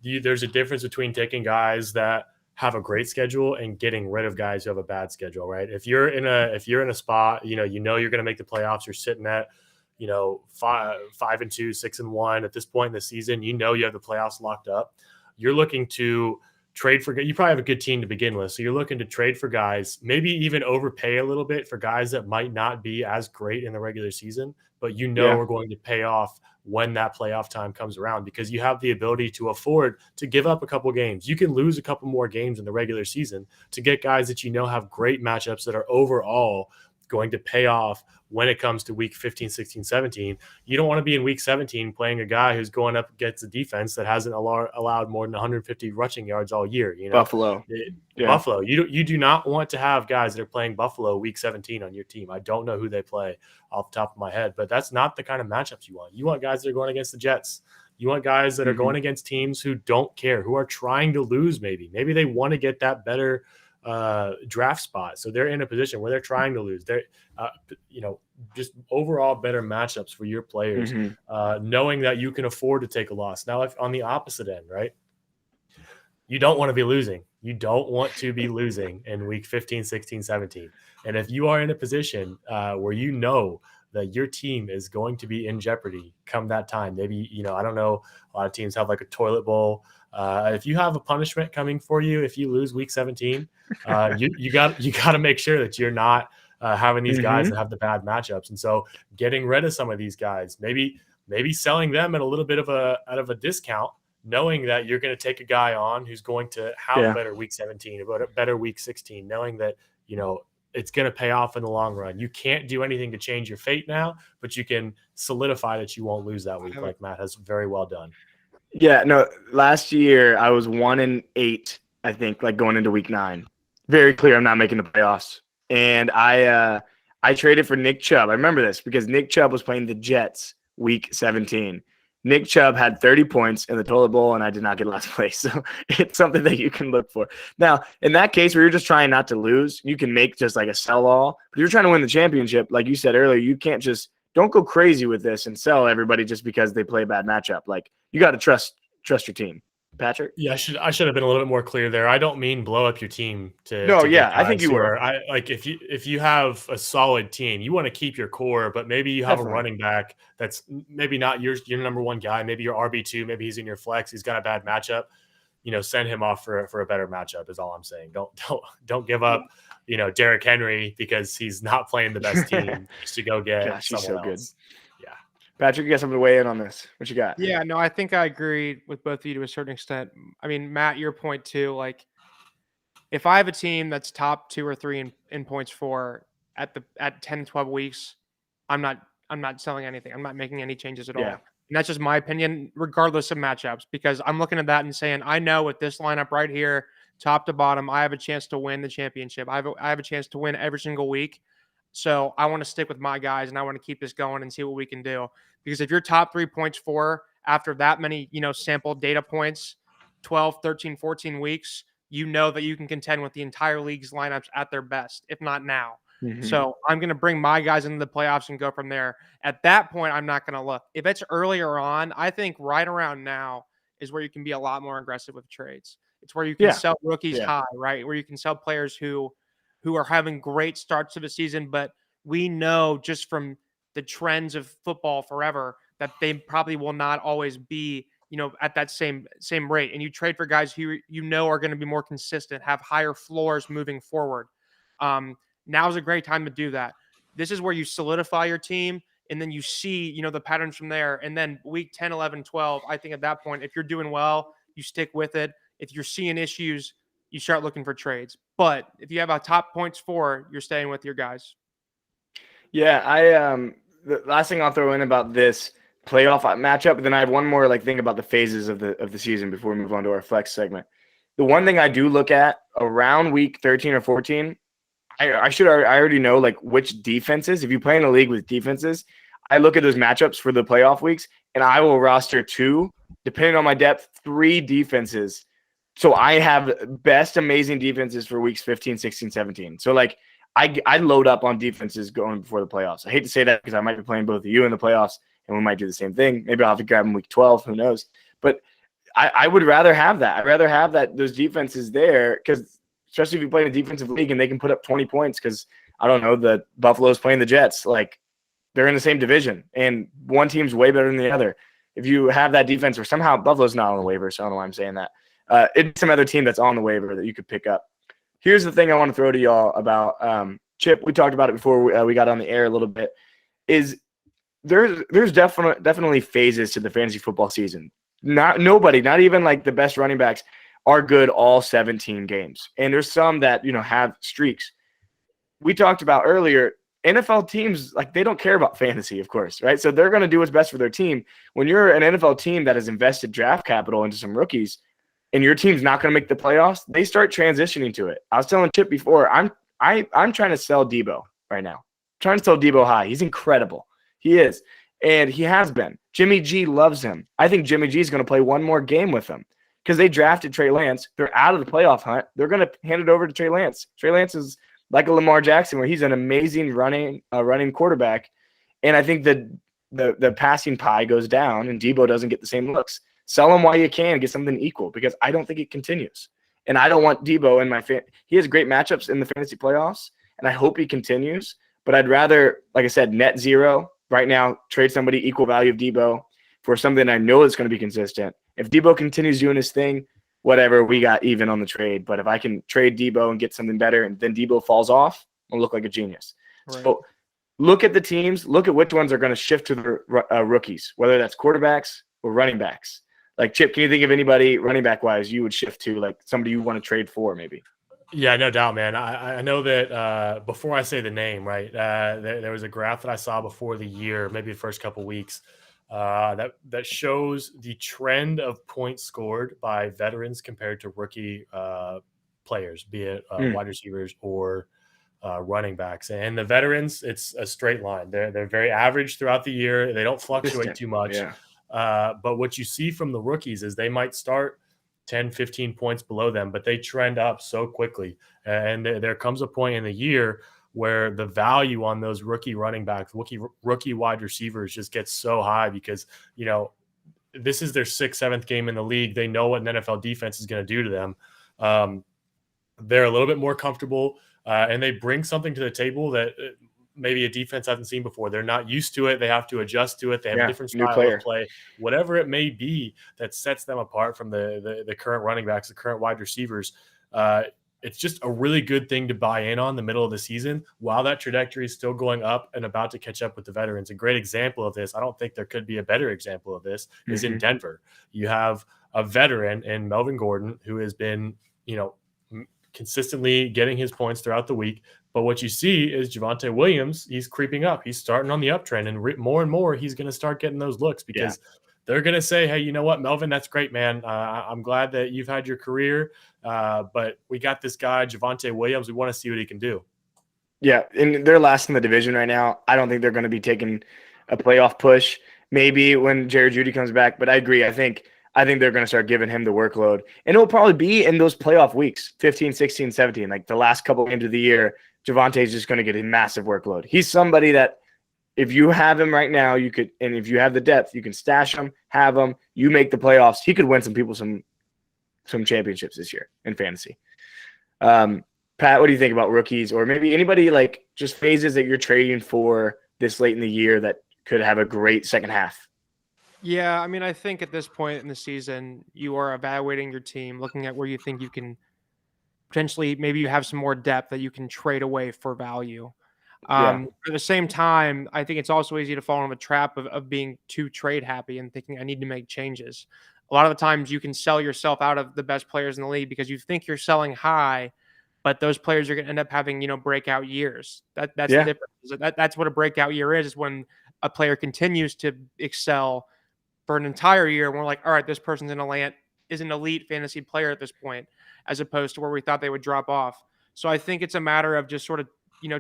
there's a difference between taking guys that have a great schedule and getting rid of guys who have a bad schedule, right? If you're in a spot, you're going to make the playoffs, you're sitting at 5-2, 6-1 at this point in the season, you have the playoffs locked up. You're looking to trade for, you probably have a good team to begin with. So you're looking to trade for guys, maybe even overpay a little bit for guys that might not be as great in the regular season, but are going to pay off when that playoff time comes around, because you have the ability to afford to give up a couple games. You can lose a couple more games in the regular season to get guys that have great matchups that are overall going to pay off when it comes to week 15, 16, 17. You don't want to be in week 17 playing a guy who's going up against a defense that hasn't allowed more than 150 rushing yards all year. Buffalo. Buffalo. You do not want to have guys that are playing Buffalo week 17 on your team. I don't know who they play off the top of my head, but that's not the kind of matchups you want. You want guys that are going against the Jets. You want guys that are going against teams who don't care, who are trying to lose. Maybe they want to get that better draft spot, so they're in a position where they're trying to lose. They're just overall better matchups for your players, knowing that you can afford to take a loss. Now, if on the opposite end, right, you don't want to be losing. You don't want to be losing in week 15, 16, 17. And if you are in a position where that your team is going to be in jeopardy come that time, maybe, I don't know, a lot of teams have like a toilet bowl. If you have a punishment coming for you, if you lose week 17, you got to make sure that you're not having these guys that have the bad matchups. And so getting rid of some of these guys, maybe selling them at a little bit of a discount, knowing that you're going to take a guy on who's going to have a better week 17, a better week 16, knowing that, it's going to pay off in the long run. You can't do anything to change your fate now, but you can solidify that you won't lose that week, like Matt has very well done. Yeah, no, last year I was 1-8, I think, like going into week 9. Very clear I'm not making the playoffs. And I traded for Nick Chubb. I remember this because Nick Chubb was playing the Jets week 17. Nick Chubb had 30 points in the toilet bowl, and I did not get last place. So it's something that you can look for. Now, in that case where you're just trying not to lose, you can make just like a sell-all. But if you're trying to win the championship, like you said earlier, you can't don't go crazy with this and sell everybody just because they play a bad matchup. Like, you got to trust your team. Patrick? Yeah, I should have been a little bit more clear there. I don't mean blow up your team I think you were. If you have a solid team, you want to keep your core, but maybe you have a running back that's maybe not your number one guy, maybe your RB2, maybe he's in your flex, he's got a bad matchup. Send him off for a better matchup is all I'm saying. Don't give up, Derrick Henry because he's not playing the best team just to go get someone else. Yeah. Patrick, you got something to weigh in on this. What you got? Yeah, no, I think I agree with both of you to a certain extent. I mean, Matt, your point too, like if I have a team that's top 2 or 3 in points for at 10, 12 weeks, I'm not selling anything. I'm not making any changes at all. And that's just my opinion, regardless of matchups, because I'm looking at that and saying, I know with this lineup right here, top to bottom, I have a chance to win the championship. I have a chance to win every single week. So I want to stick with my guys and I want to keep this going and see what we can do. Because if you're top 3 points for after that many, sample data points, 12, 13, 14 weeks, that you can contend with the entire league's lineups at their best, if not now. So I'm going to bring my guys into the playoffs and go from there. At that point, I'm not going to look. If it's earlier on, I think right around now is where you can be a lot more aggressive with trades. It's where you can sell rookies high, right? Where you can sell players who are having great starts to the season, but we know just from the trends of football forever that they probably will not always be, at that same rate. And you trade for guys who are going to be more consistent, have higher floors moving forward. Now's a great time to do that. This is where you solidify your team, and then you see, the patterns from there. And then week 10, 11, 12, I think at that point, if you're doing well, you stick with it. If you're seeing issues, you start looking for trades. But if you have a top points for, you're staying with your guys. Yeah, the last thing I'll throw in about this playoff matchup, and then I have one more thing about the phases of the season before we move on to our flex segment. The one thing I do look at around week 13 or 14, I already know which defenses. If you play in a league with defenses, I look at those matchups for the playoff weeks, and I will roster 2, depending on my depth, 3 defenses. So I have best amazing defenses for weeks 15, 16, 17. So I load up on defenses going before the playoffs. I hate to say that because I might be playing both of you in the playoffs, and we might do the same thing. Maybe I'll have to grab them week 12. Who knows? But I would rather have that. I'd rather have those defenses there, because especially if you play in a defensive league and they can put up 20 points because, I don't know, the Buffalo's playing the Jets. They're in the same division, and one team's way better than the other. If you have that defense, or somehow Buffalo's not on the waiver, so I don't know why I'm saying that. It's some other team that's on the waiver that you could pick up. Here's the thing I want to throw to y'all about Chip. We talked about it before we got on the air a little bit. Is there's definitely phases to the fantasy football season. Not even the best running backs are good all 17 games, and there's some that have streaks. We talked about earlier. NFL teams, they don't care about fantasy, of course, right? So they're going to do what's best for their team. When you're an NFL team that has invested draft capital into some rookies, and your team's not going to make the playoffs, they start transitioning to it. I was telling Chip before, I'm trying to sell Debo right now. I'm trying to sell Debo high. He's incredible. He is. And he has been. Jimmy G loves him. I think Jimmy G is going to play one more game with him because they drafted Trey Lance. They're out of the playoff hunt. They're going to hand it over to Trey Lance. Trey Lance is like a Lamar Jackson, where he's an amazing running quarterback. And I think the passing pie goes down and Debo doesn't get the same looks. Sell him while you can, get something equal, because I don't think it continues. And I don't want Debo in my he has great matchups in the fantasy playoffs, and I hope he continues. But I'd rather, like I said, net zero right now, trade somebody equal value of Debo for something I know is going to be consistent. If Debo continues doing his thing, whatever, we got even on the trade. But if I can trade Debo and get something better, and then Debo falls off, I'll look like a genius. Right. So look at the teams, look at which ones are going to shift to the rookies, whether that's quarterbacks or running backs. Chip, can you think of anybody running back wise you would shift to, somebody you want to trade for maybe? Yeah, no doubt, man. I know that before I say the name, right, there was a graph that I saw before the year, maybe the first couple weeks, that shows the trend of points scored by veterans compared to rookie players, be it wide receivers or running backs. And the veterans, it's a straight line. They're very average throughout the year. They don't fluctuate too much. Yeah. But what you see from the rookies is they might start 10, 15 points below them, but they trend up so quickly. And there comes a point in the year where the value on those rookie running backs, rookie wide receivers just gets so high because, this is their 6th, 7th game in the league. They know what an NFL defense is going to do to them. They're a little bit more comfortable, and they bring something to the table that maybe a defense hasn't seen before. They're not used to it. They have to adjust to it. They have a different style of play, whatever it may be that sets them apart from the current running backs, the current wide receivers. It's just a really good thing to buy in on the middle of the season while that trajectory is still going up and about to catch up with the veterans. A great example of this, I don't think there could be a better example of this, is in Denver. You have a veteran in Melvin Gordon who has been, consistently getting his points throughout the week. But what you see is Javonte Williams, he's creeping up. He's starting on the uptrend, and more and more he's going to start getting those looks because they're going to say, hey, you know what, Melvin, that's great, man. I'm glad that you've had your career, but we got this guy, Javonte Williams. We want to see what he can do. Yeah, and they're last in the division right now. I don't think they're going to be taking a playoff push. Maybe when Jerry Jeudy comes back, but I agree. I think they're going to start giving him the workload. And it'll probably be in those playoff weeks, 15, 16, 17, like the last couple games of the year. Javonte's just going to get a massive workload. He's somebody that if you have him right now, you could, and if you have the depth, you can stash him, have him, you make the playoffs. He could win some championships this year in fantasy. Pat, what do you think about rookies or maybe anybody like just phases that you're trading for this late in the year that could have a great second half? Yeah, I mean, I think at this point in the season, you are evaluating your team, looking at where you think you can potentially, maybe you have some more depth that you can trade away for value. Yeah. At the same time, I think it's also easy to fall into the trap of being too trade happy and thinking I need to make changes. A lot of the times you can sell yourself out of the best players in the league because you think you're selling high, but those players are going to end up having, breakout years. That's the Yeah. difference. That's what a breakout year is when a player continues to excel for an entire year. And we're like, all right, this person's is an elite fantasy player at this point, as opposed to where we thought they would drop off. So I think it's a matter of just sort of,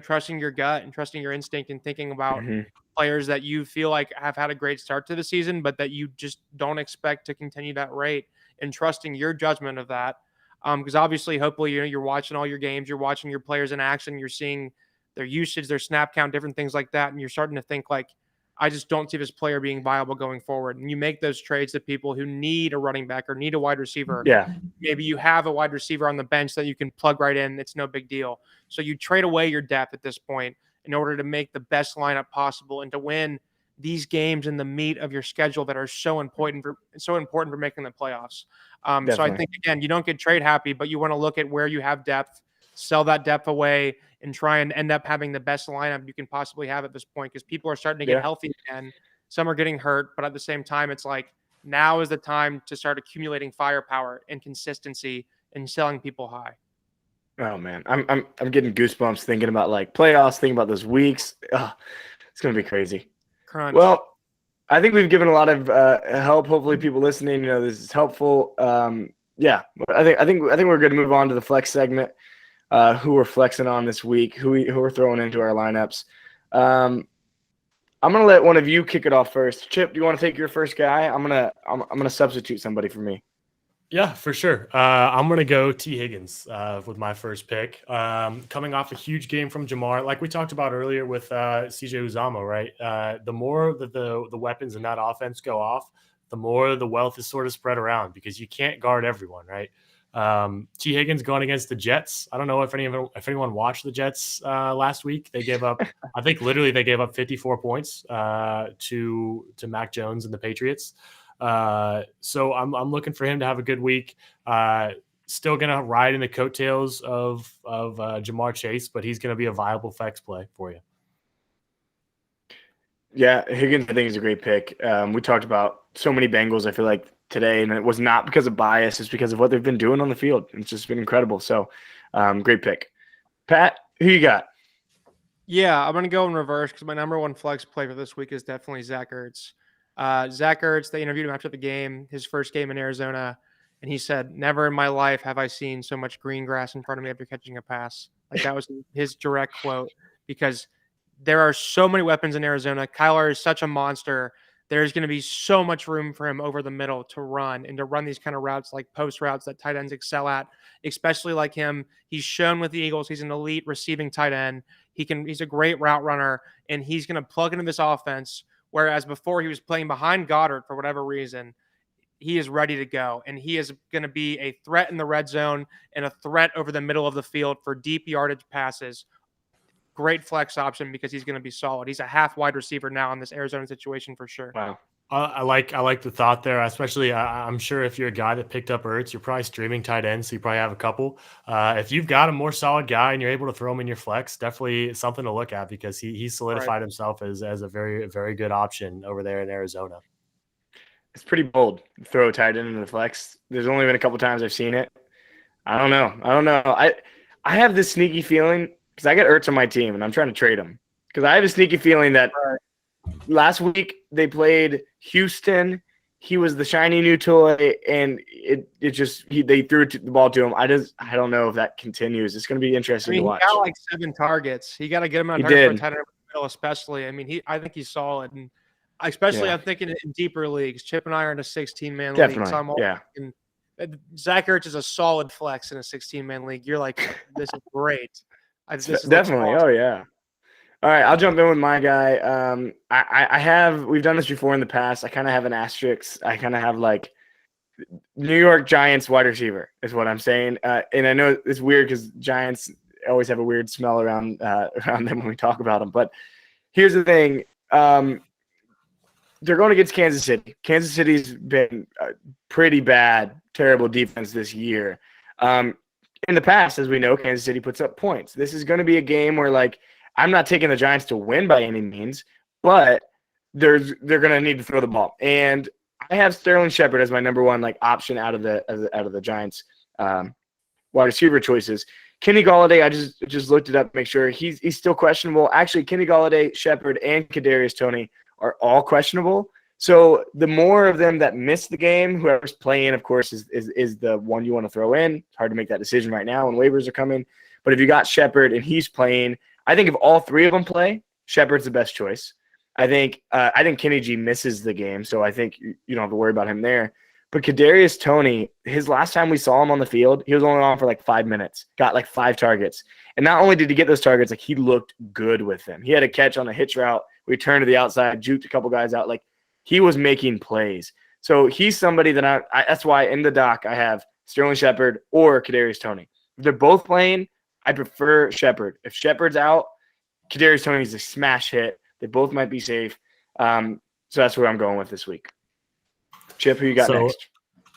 trusting your gut and trusting your instinct and thinking about Mm-hmm. players that you feel like have had a great start to the season, but that you just don't expect to continue that rate, and trusting your judgment of that. Because obviously, hopefully, you're watching all your games, you're watching your players in action, you're seeing their usage, their snap count, different things like that, and you're starting to think like, I just don't see this player being viable going forward. And you make those trades to people who need a running back or need a wide receiver. Yeah. Maybe you have a wide receiver on the bench that you can plug right in. It's no big deal. So you trade away your depth at this point in order to make the best lineup possible and to win these games in the meat of your schedule that are so important for making the playoffs. So I Definitely. think, again, you don't get trade happy, but you want to look at where you have depth, sell that depth away, and try and end up having the best lineup you can possibly have at this point, because people are starting to get healthy again. Some are getting hurt, but at the same time, it's like now is the time to start accumulating firepower and consistency and selling people high. Oh man, I'm getting goosebumps thinking about like playoffs, thinking about those weeks. Oh, it's gonna be crazy. Crunch. Well, I think we've given a lot of help. Hopefully, people listening, this is helpful. Yeah, I think we're good to move on to the flex segment. Who we're flexing on this week, who we're throwing into our lineups. I'm gonna let one of you kick it off first. Chip, do you want to take your first guy? I'm gonna substitute somebody for me. Yeah, for sure. I'm going to go T. Higgins with my first pick. Coming off a huge game from Jamar, like we talked about earlier with CJ Uzama, right? The more that the weapons in that offense go off, the more the wealth is sort of spread around because you can't guard everyone, right? T. Higgins going against the Jets. I don't know if anyone watched the Jets last week. They gave up, I think literally they gave up 54 points to Mac Jones and the Patriots. So I'm looking for him to have a good week. Still gonna ride in the coattails of Jamar Chase, but he's gonna be a viable flex play for you. Yeah, Higgins I think is a great pick. We talked about so many Bengals, I feel like, today, and it was not because of bias, it's because of what they've been doing on the field. It's just been incredible. So great pick. Pat, who you got? Yeah, I'm gonna go in reverse because my number one flex play for this week is definitely Zach Ertz. Zach Ertz, they interviewed him after the game, his first game in Arizona, and he said, "Never in my life have I seen so much green grass in front of me after catching a pass." Like that was his direct quote, because there are so many weapons in Arizona. Kyler is such a monster. There's going to be so much room for him over the middle to run and to run these kind of routes, like post routes that tight ends excel at, especially like him. He's shown with the Eagles, he's an elite receiving tight end. He's a great route runner, and he's going to plug into this offense. Whereas before he was playing behind Goddard for whatever reason, he is ready to go. And he is going to be a threat in the red zone and a threat over the middle of the field for deep yardage passes. Great flex option because he's going to be solid. He's a half wide receiver now in this Arizona situation for sure. Wow. I like the thought there, especially I'm sure if you're a guy that picked up Ertz, you're probably streaming tight ends, so you probably have a couple. If you've got a more solid guy and you're able to throw him in your flex, definitely something to look at because he solidified himself as a very, very good option over there in Arizona. It's pretty bold. Throw a tight end in the flex. There's only been a couple times I've seen it. I don't know. I have this sneaky feeling because I got Ertz on my team and I'm trying to trade him because I have a sneaky feeling that last week they played Houston. He was the shiny new toy, and they threw the ball to him. I don't know if that continues. It's going to be interesting to watch. He got like 7 targets. He got to get him on target for tight end in the middle, especially. I mean, I think he's solid, and especially I'm thinking in deeper leagues. Chip and I are in a 16-man league. So Zach Ertz is a solid flex in a 16-man league. You're like, this is great. Definitely. Oh yeah. All right, I'll jump in with my guy. We've done this before in the past. I kind of have an asterisk. I kind of have like New York Giants wide receiver is what I'm saying. And I know it's weird because Giants always have a weird smell around them when we talk about them. But here's the thing. They're going against Kansas City. Kansas City's been pretty bad, terrible defense this year. In the past, as we know, Kansas City puts up points. This is going to be a game where, like, I'm not taking the Giants to win by any means, but they're going to need to throw the ball. And I have Sterling Shepard as my number one option out of the Giants wide receiver choices. Kenny Golladay, I just looked it up to make sure he's still questionable. Actually, Kenny Golladay, Shepard, and Kadarius Toney are all questionable. So the more of them that miss the game, whoever's playing, of course, is the one you want to throw in. It's hard to make that decision right now when waivers are coming. But if you got Shepard and he's playing, I think if all three of them play, Shepard's the best choice. I think Kenny G misses the game, so I think you don't have to worry about him there. But Kadarius Toney, his last time we saw him on the field, he was only on for 5 minutes, got 5 targets. And not only did he get those targets, he looked good with them. He had a catch on a hitch route, returned to the outside, juked a couple guys out. He was making plays. So he's somebody that that's why in the doc I have Sterling Shepard or Kadarius Toney. If they're both playing, I prefer Shepard. If Shepard's out, Kadarius Toney's a smash hit. They both might be safe. So that's where I'm going with this week. Chip, who you got next?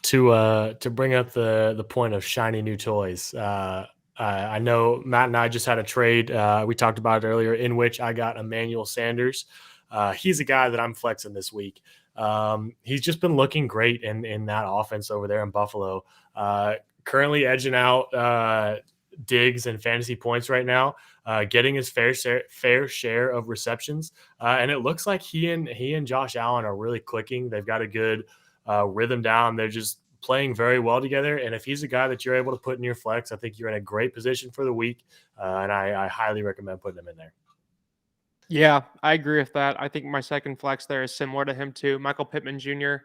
To bring up the point of shiny new toys, I know Matt and I just had a trade. We talked about it earlier, in which I got Emmanuel Sanders. He's a guy that I'm flexing this week. He's just been looking great in that offense over there in Buffalo. Currently edging out Diggs and fantasy points right now, getting his fair share of receptions. And it looks like he and Josh Allen are really clicking. They've got a good rhythm down. They're just playing very well together. And if he's a guy that you're able to put in your flex, I think you're in a great position for the week. And I highly recommend putting him in there. Yeah, I agree with that. I think my second flex there is similar to him too. Michael Pittman Jr.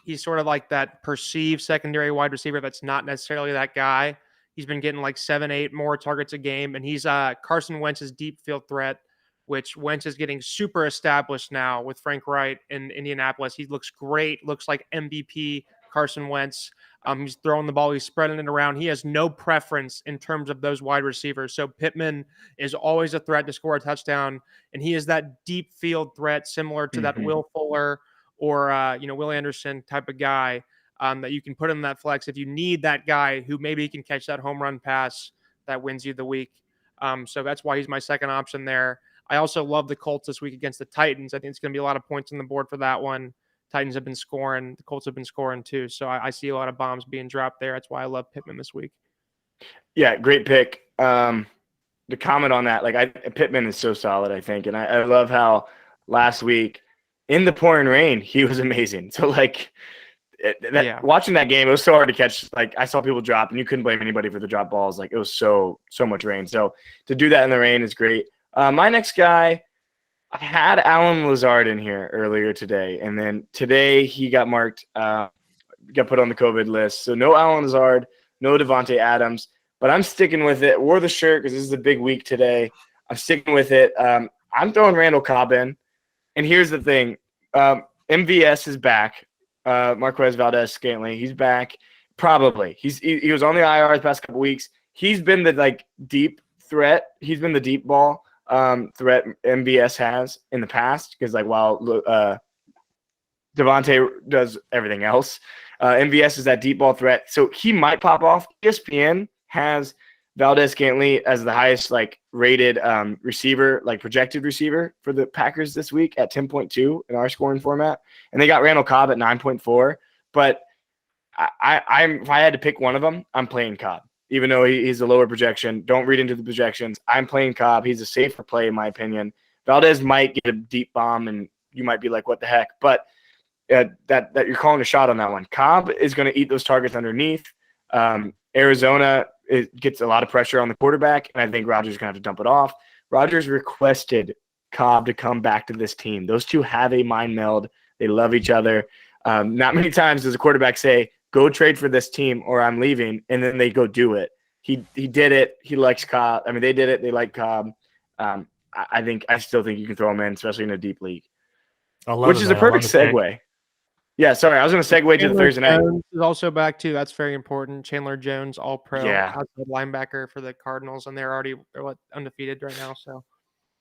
He's sort of like that perceived secondary wide receiver that's not necessarily that guy. He's been getting 7, 8 more targets a game, and he's Carson Wentz's deep field threat, which Wentz is getting super established now with Frank Wright in Indianapolis. He looks great, looks like MVP Carson Wentz. He's throwing the ball, he's spreading it around. He has no preference in terms of those wide receivers. So Pittman is always a threat to score a touchdown, and he is that deep field threat similar to that Will Fuller or Will Anderson type of guy that you can put in that flex if you need that guy who maybe can catch that home run pass that wins you the week. So that's why he's my second option there. I also love the Colts this week against the Titans. I think it's going to be a lot of points on the board for that one. Titans have been scoring. The Colts have been scoring too. So I see a lot of bombs being dropped there. That's why I love Pittman this week. Yeah, great pick. The comment on that, Pittman is so solid, I think. And I love how last week in the pouring rain, he was amazing. So watching that game, it was so hard to catch. I saw people drop, and you couldn't blame anybody for the drop balls. It was so much rain. So to do that in the rain is great. My next guy, I had Allen Lazard in here earlier today, and then today he got marked, got put on the COVID list. So no Allen Lazard, no Devontae Adams, but I'm sticking with it. Wore the shirt because this is a big week today. I'm sticking with it. I'm throwing Randall Cobb in, and here's the thing: MVS is back. Marquez Valdez-Scantling, he's back. Probably he was on the IR the past couple weeks. He's been the deep threat. He's been the deep ball threat MVS has in the past, because while Devontae does everything else, MVS is that deep ball threat. So he might pop off. ESPN has Valdez-Scantling as the highest rated receiver, projected receiver for the Packers this week at 10.2 in our scoring format, and they got Randall Cobb at 9.4. But if I had to pick one of them, I'm playing Cobb. Even though he's a lower projection, don't read into the projections. I'm playing Cobb. He's a safer play, in my opinion. Valdez might get a deep bomb, and you might be like, what the heck? But that you're calling a shot on that one. Cobb is going to eat those targets underneath. Arizona gets a lot of pressure on the quarterback, and I think Rodgers is going to have to dump it off. Rodgers requested Cobb to come back to this team. Those two have a mind meld. They love each other. Not many times does a quarterback say, go trade for this team or I'm leaving, and then they go do it. He did it. He likes Cobb. I mean, they did it. They like Cobb. I still think you can throw him in, especially in a deep league. Which is a perfect segue. Yeah, sorry, I was going to segue to the Thursday night. Jones is also back too. That's very important. Chandler Jones, all pro Yeah. outside linebacker for the Cardinals, and they're undefeated right now. So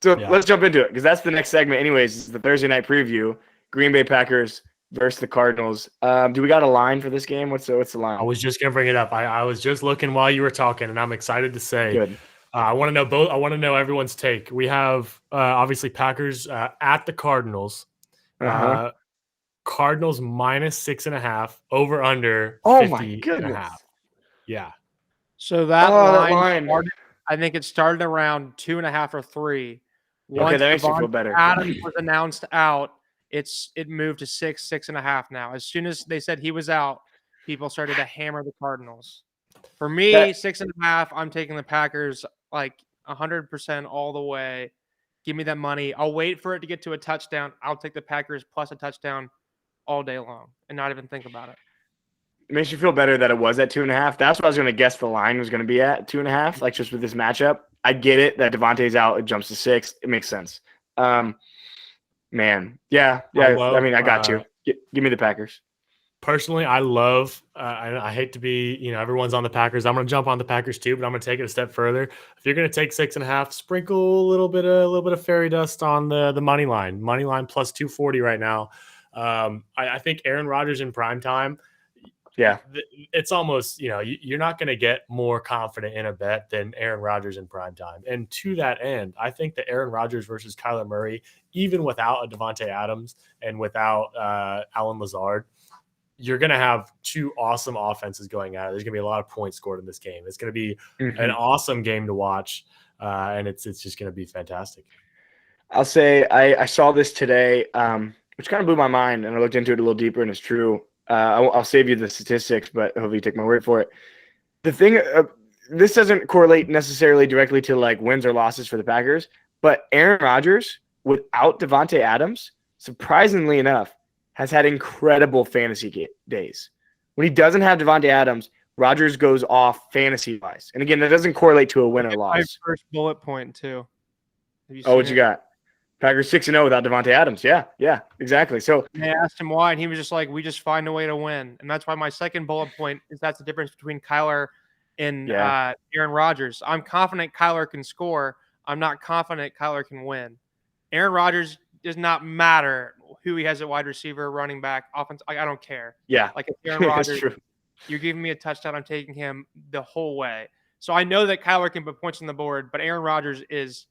let's jump into it because that's the next segment. Anyways, it's the Thursday night preview. Green Bay Packers versus the Cardinals. Do we got a line for this game? What's the line? I was just gonna bring it up. I was just looking while you were talking, and I'm excited to say. Good. I want to know both. I want to know everyone's take. We have obviously Packers at the Cardinals. Cardinals -6.5 over under. Oh my goodness. Yeah. So that line started, I think it started around 2.5 or 3. Okay, that makes me feel better. Adams was announced out. It moved to 6.5 now. As soon as they said he was out, people started to hammer the Cardinals. For me, 6.5. I'm taking the Packers like 100% all the way. Give me that money. I'll wait for it to get to a touchdown. I'll take the Packers plus a touchdown all day long and not even think about it. It makes you feel better that it was at 2.5. That's what I was going to guess the line was going to be at 2.5. Like just with this matchup, I get it that Devontae's out. It jumps to 6. It makes sense. Man, yeah. I mean, I got you. Give me the Packers. Personally, I love. I hate to be, everyone's on the Packers. I'm going to jump on the Packers too, but I'm going to take it a step further. If you're going to take 6.5, sprinkle a little bit of fairy dust on the money line. Money line plus 240 right now. I think Aaron Rodgers in prime time. Yeah, it's almost, you're not going to get more confident in a bet than Aaron Rodgers in prime time. And to that end, I think that Aaron Rodgers versus Kyler Murray, even without a Devontae Adams and without Allen Lazard, you're going to have two awesome offenses going at it. There's going to be a lot of points scored in this game. It's going to be an awesome game to watch, and it's just going to be fantastic. I'll say I saw this today, which kind of blew my mind, and I looked into it a little deeper, and it's true. I'll save you the statistics, but hopefully you take my word for it. The thing, this doesn't correlate necessarily directly to like wins or losses for the Packers, but Aaron Rodgers without Devontae Adams, surprisingly enough, has had incredible fantasy days. When he doesn't have Devontae Adams, Rodgers goes off fantasy-wise. And again, that doesn't correlate to a win or loss. My first bullet point, too. What you got? Packers 6-0 without Devontae Adams. Yeah, exactly. So they asked him why, and he was just like, we just find a way to win. And that's why my second bullet point is that's the difference between Kyler and Aaron Rodgers. I'm confident Kyler can score. I'm not confident Kyler can win. Aaron Rodgers does not matter who he has at wide receiver, running back, offense. I don't care. Yeah. Like if Aaron Rodgers, you're giving me a touchdown, I'm taking him the whole way. So I know that Kyler can put points on the board, but Aaron Rodgers is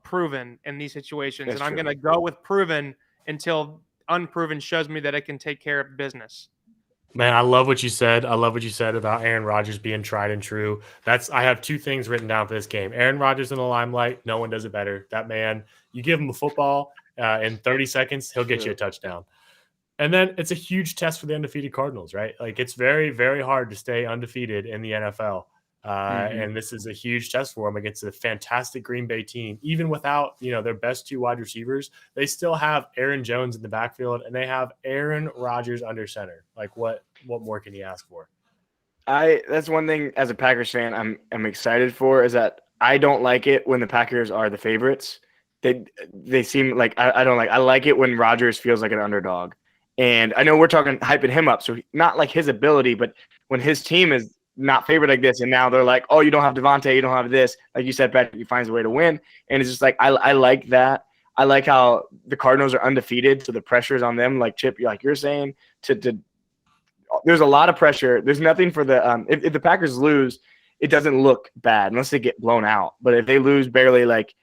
proven in these situations. That's and I'm true. going to go with proven until unproven shows me that it can take care of business. Man, I love what you said. I love what you said about Aaron Rodgers being tried and true. I have two things written down for this game. Aaron Rodgers in the limelight. No one does it better. That man, you give him a football in 30 seconds, he'll get you a touchdown. And then it's a huge test for the undefeated Cardinals, right? Like it's very, very hard to stay undefeated in the NFL. And this is a huge test for them against a fantastic Green Bay team. Even without, their best two wide receivers, they still have Aaron Jones in the backfield and they have Aaron Rodgers under center. Like what more can you ask for? That's one thing as a Packers fan I'm excited for is that I don't like it when the Packers are the favorites. They seem like I don't like. I like it when Rodgers feels like an underdog. And I know we're talking hyping him up, so not like his ability, but when his team is not favored like this, and now they're like, oh, you don't have Devontae, you don't have this. Like you said, Patrick, he finds a way to win. And it's just like I like that. I like how the Cardinals are undefeated, so the pressure is on them, like Chip, like you're saying, to there's a lot of pressure. There's nothing for the if the Packers lose, it doesn't look bad unless they get blown out. But if they lose barely, like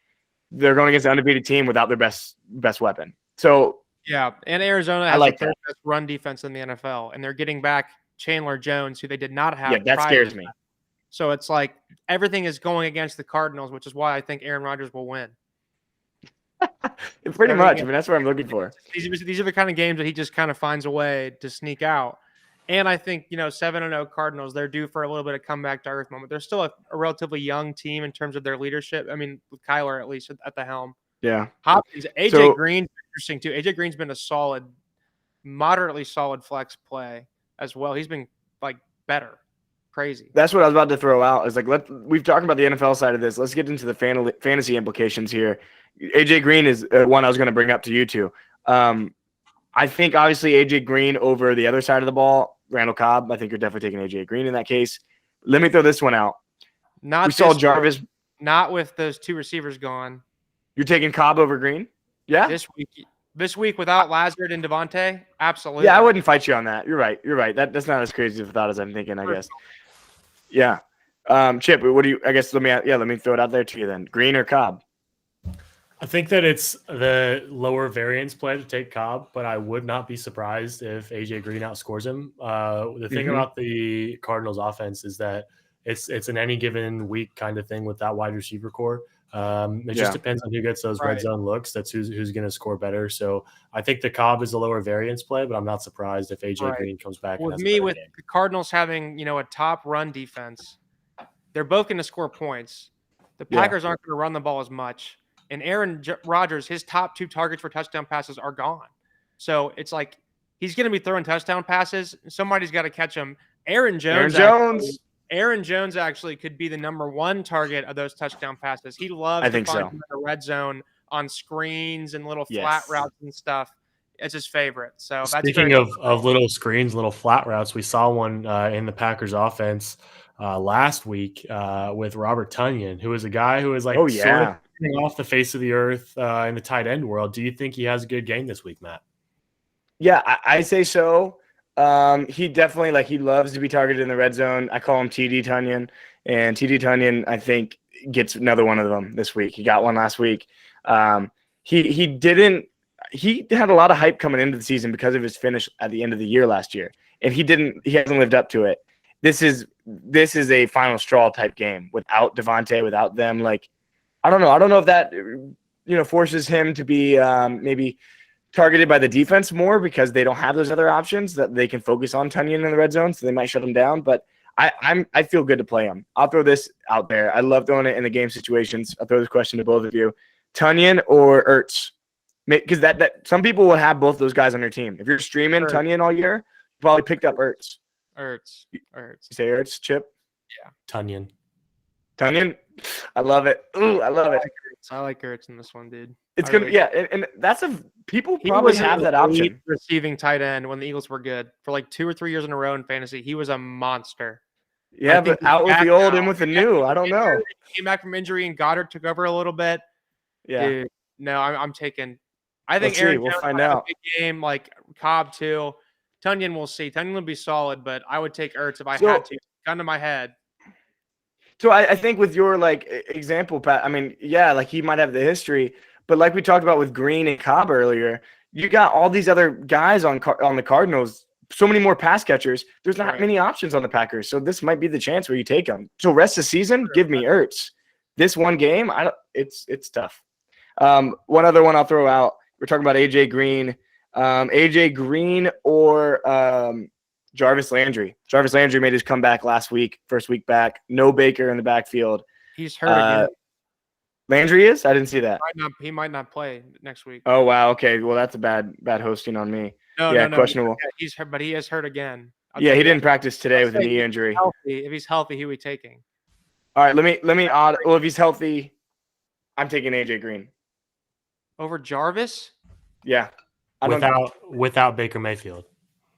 they're going against an undefeated team without their best weapon. So yeah, and Arizona has like the third best run defense in the NFL, and they're getting back Chandler Jones, who they did not have. Yeah, that scares me. So it's like everything is going against the Cardinals, which is why I think Aaron Rodgers will win. Pretty much. I mean, that's what I'm looking for. These are the kind of games that he just kind of finds a way to sneak out. And I think, 7-0 Cardinals, they're due for a little bit of comeback to earth moment. They're still a relatively young team in terms of their leadership. I mean, with Kyler at least at the helm. Yeah. Hopkins, AJ Green's interesting too. AJ Green's been a moderately solid flex play as well. He's been like better. Crazy. That's what I was about to throw out. Is like we've talked about the NFL side of this. Let's get into the fantasy implications here. AJ Green is one I was going to bring up to you two. I think obviously AJ Green over the other side of the ball, Randall Cobb. I think you're definitely taking AJ Green in that case. Let me throw this one out. We saw Jarvis. Not with those two receivers gone. You're taking Cobb over Green? Yeah. This week without Lazard and Devontae, absolutely. Yeah, I wouldn't fight you on that. You're right. That's not as crazy of a thought as I'm thinking, I guess. Yeah. Chip, what do you? I guess let me throw it out there to you then. Green or Cobb? I think that it's the lower variance play to take Cobb, but I would not be surprised if AJ Green outscores him. The thing about the Cardinals offense is that it's an any given week kind of thing with that wide receiver core. It just depends on who gets those red zone looks. That's who's going to score better. So I think the Cobb is a lower variance play, but I'm not surprised if AJ Green comes back. With me, with the Cardinals having a top run defense, they're both going to score points. The Packers aren't going to run the ball as much. And Aaron Rodgers, his top 2 targets for touchdown passes are gone. So it's like he's going to be throwing touchdown passes. Somebody's got to catch him. Aaron Jones actually could be the number 1 target of those touchdown passes. He loves to find him in the red zone on screens and little flat routes and stuff. It's his favorite. So speaking of little screens, little flat routes, we saw one in the Packers offense last week with Robert Tonyan, who is a guy who is like sort of off the face of the earth in the tight end world. Do you think he has a good game this week, Matt? Yeah, I say so. He definitely he loves to be targeted in the red zone. I call him TD Tonyan, and TD Tonyan I think gets another one of them this week. He got one last week. He had a lot of hype coming into the season because of his finish at the end of the year last year, and he hasn't lived up to it. This is a final straw type game without Devontae, without them. I don't know. I don't know if that forces him to be maybe targeted by the defense more because they don't have those other options that they can focus on Tonyan in the red zone, so they might shut him down. But I feel good to play him. I'll throw this out there. I love throwing it in the game situations. I'll throw this question to both of you: Tonyan or Ertz? Because that some people will have both those guys on their team. If you're streaming Tonyan all year, you probably picked up Ertz. Ertz. You say Ertz, Chip? Yeah. Tonyan. I love it. Ooh, I love it. I like Ertz in this one, dude. It's gonna and that's people probably have that option. Receiving tight end when the Eagles were good for 2 or 3 years in a row in fantasy. He was a monster. Yeah, but out with the old, in with the new. I don't know. He came back from injury and Goddard took over a little bit. Yeah. Dude, no, I'm taking. I think Aaron Jones will have a big game, like Cobb too. Tonyan, we'll see. Tonyan will be solid, but I would take Ertz if I had to. Gun to my head. So I think with your example, Pat, I mean, he might have the history, but like we talked about with Green and Cobb earlier, you got all these other guys on the Cardinals, so many more pass catchers. There's not many options on the Packers, so this might be the chance where you take them. So rest of the season, give me Ertz. This one game, it's tough. One other one I'll throw out. We're talking about AJ Green. AJ Green or Jarvis Landry. Jarvis Landry made his comeback last week, first week back. No Baker in the backfield. He's hurt again. Landry is? I didn't see that. He might not play next week. Oh, wow. Okay. Well, that's a bad hosting on me. No, questionable. He's hurt, but he is hurt again. He didn't practice today with a knee injury. If he's healthy, who are we taking? All right, if he's healthy, I'm taking AJ Green. Over Jarvis? Yeah. Without Baker Mayfield.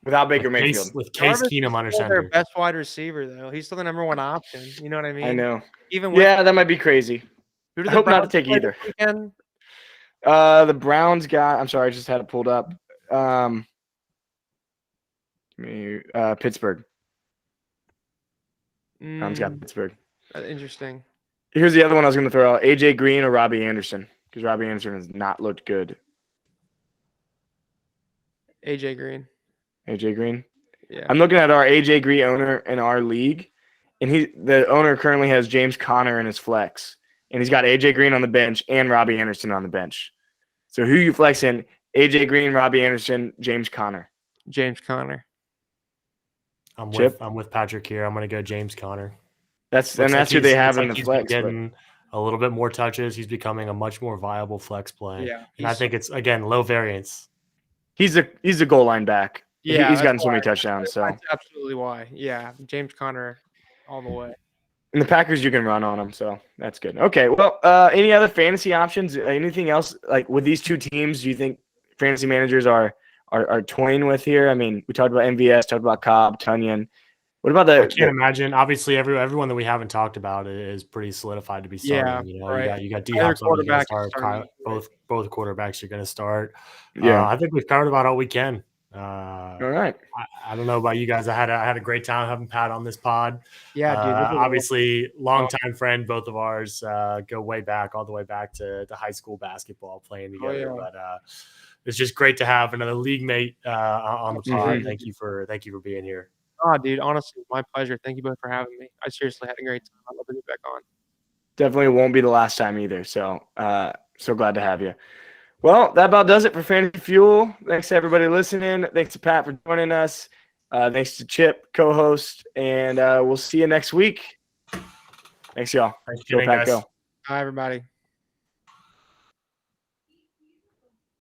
Without Baker Mayfield. With Case Keenum under center. Their best wide receiver, though. He's still the number 1 option. You know what I mean? I know. That might be crazy. I hope not to take either. The Browns got – I'm sorry, I just had it pulled up. Pittsburgh. Browns got Pittsburgh. Interesting. Here's the other one I was going to throw out. AJ Green or Robbie Anderson, because Robbie Anderson has not looked good. AJ Green. AJ Green? Yeah. I'm looking at our AJ Green owner in our league, and the owner currently has James Conner in his flex, and he's got AJ Green on the bench and Robbie Anderson on the bench. So who you flexing? AJ Green, Robbie Anderson, James Conner. James Conner. I'm with Patrick here. I'm going to go James Conner. That's who they have in the flex. Getting a little bit more touches. He's becoming a much more viable flex play. Yeah, and I think it's again low variance. He's a goal line back. Yeah, he's gotten so many touchdowns. So that's absolutely why. Yeah, James Conner, all the way. And the Packers, you can run on them, so that's good. Okay, well, any other fantasy options? Anything else with these two teams? Do you think fantasy managers are are toying with here? I mean, we talked about MVS, talked about Cobb, Tunyon. What about I can't imagine. Obviously, everyone that we haven't talked about is pretty solidified to be starting. Yeah, You know, right. you got D Either Hop's already going to quarterback is start. starting. Both quarterbacks are going to start. Yeah. I think we've covered about all we can. All right. I don't know about you guys. I had a great time having Pat on this pod. Yeah, dude. Obviously, longtime friend, both of ours. Go way back, all the way back to high school basketball playing together. Oh, yeah. But it's just great to have another league mate on the pod. Mhm. Thank you for being here. Oh, dude, honestly, my pleasure. Thank you both for having me. I seriously had a great time. I'd love to get back on. Definitely won't be the last time either. So, so glad to have you. Well, that about does it for Fantasy Fuel. Thanks to everybody listening. Thanks to Pat for joining us. Thanks to Chip, co-host, and we'll see you next week. Thanks, y'all. Thanks for Go tuning in, Pack, guys. go. Bye, everybody.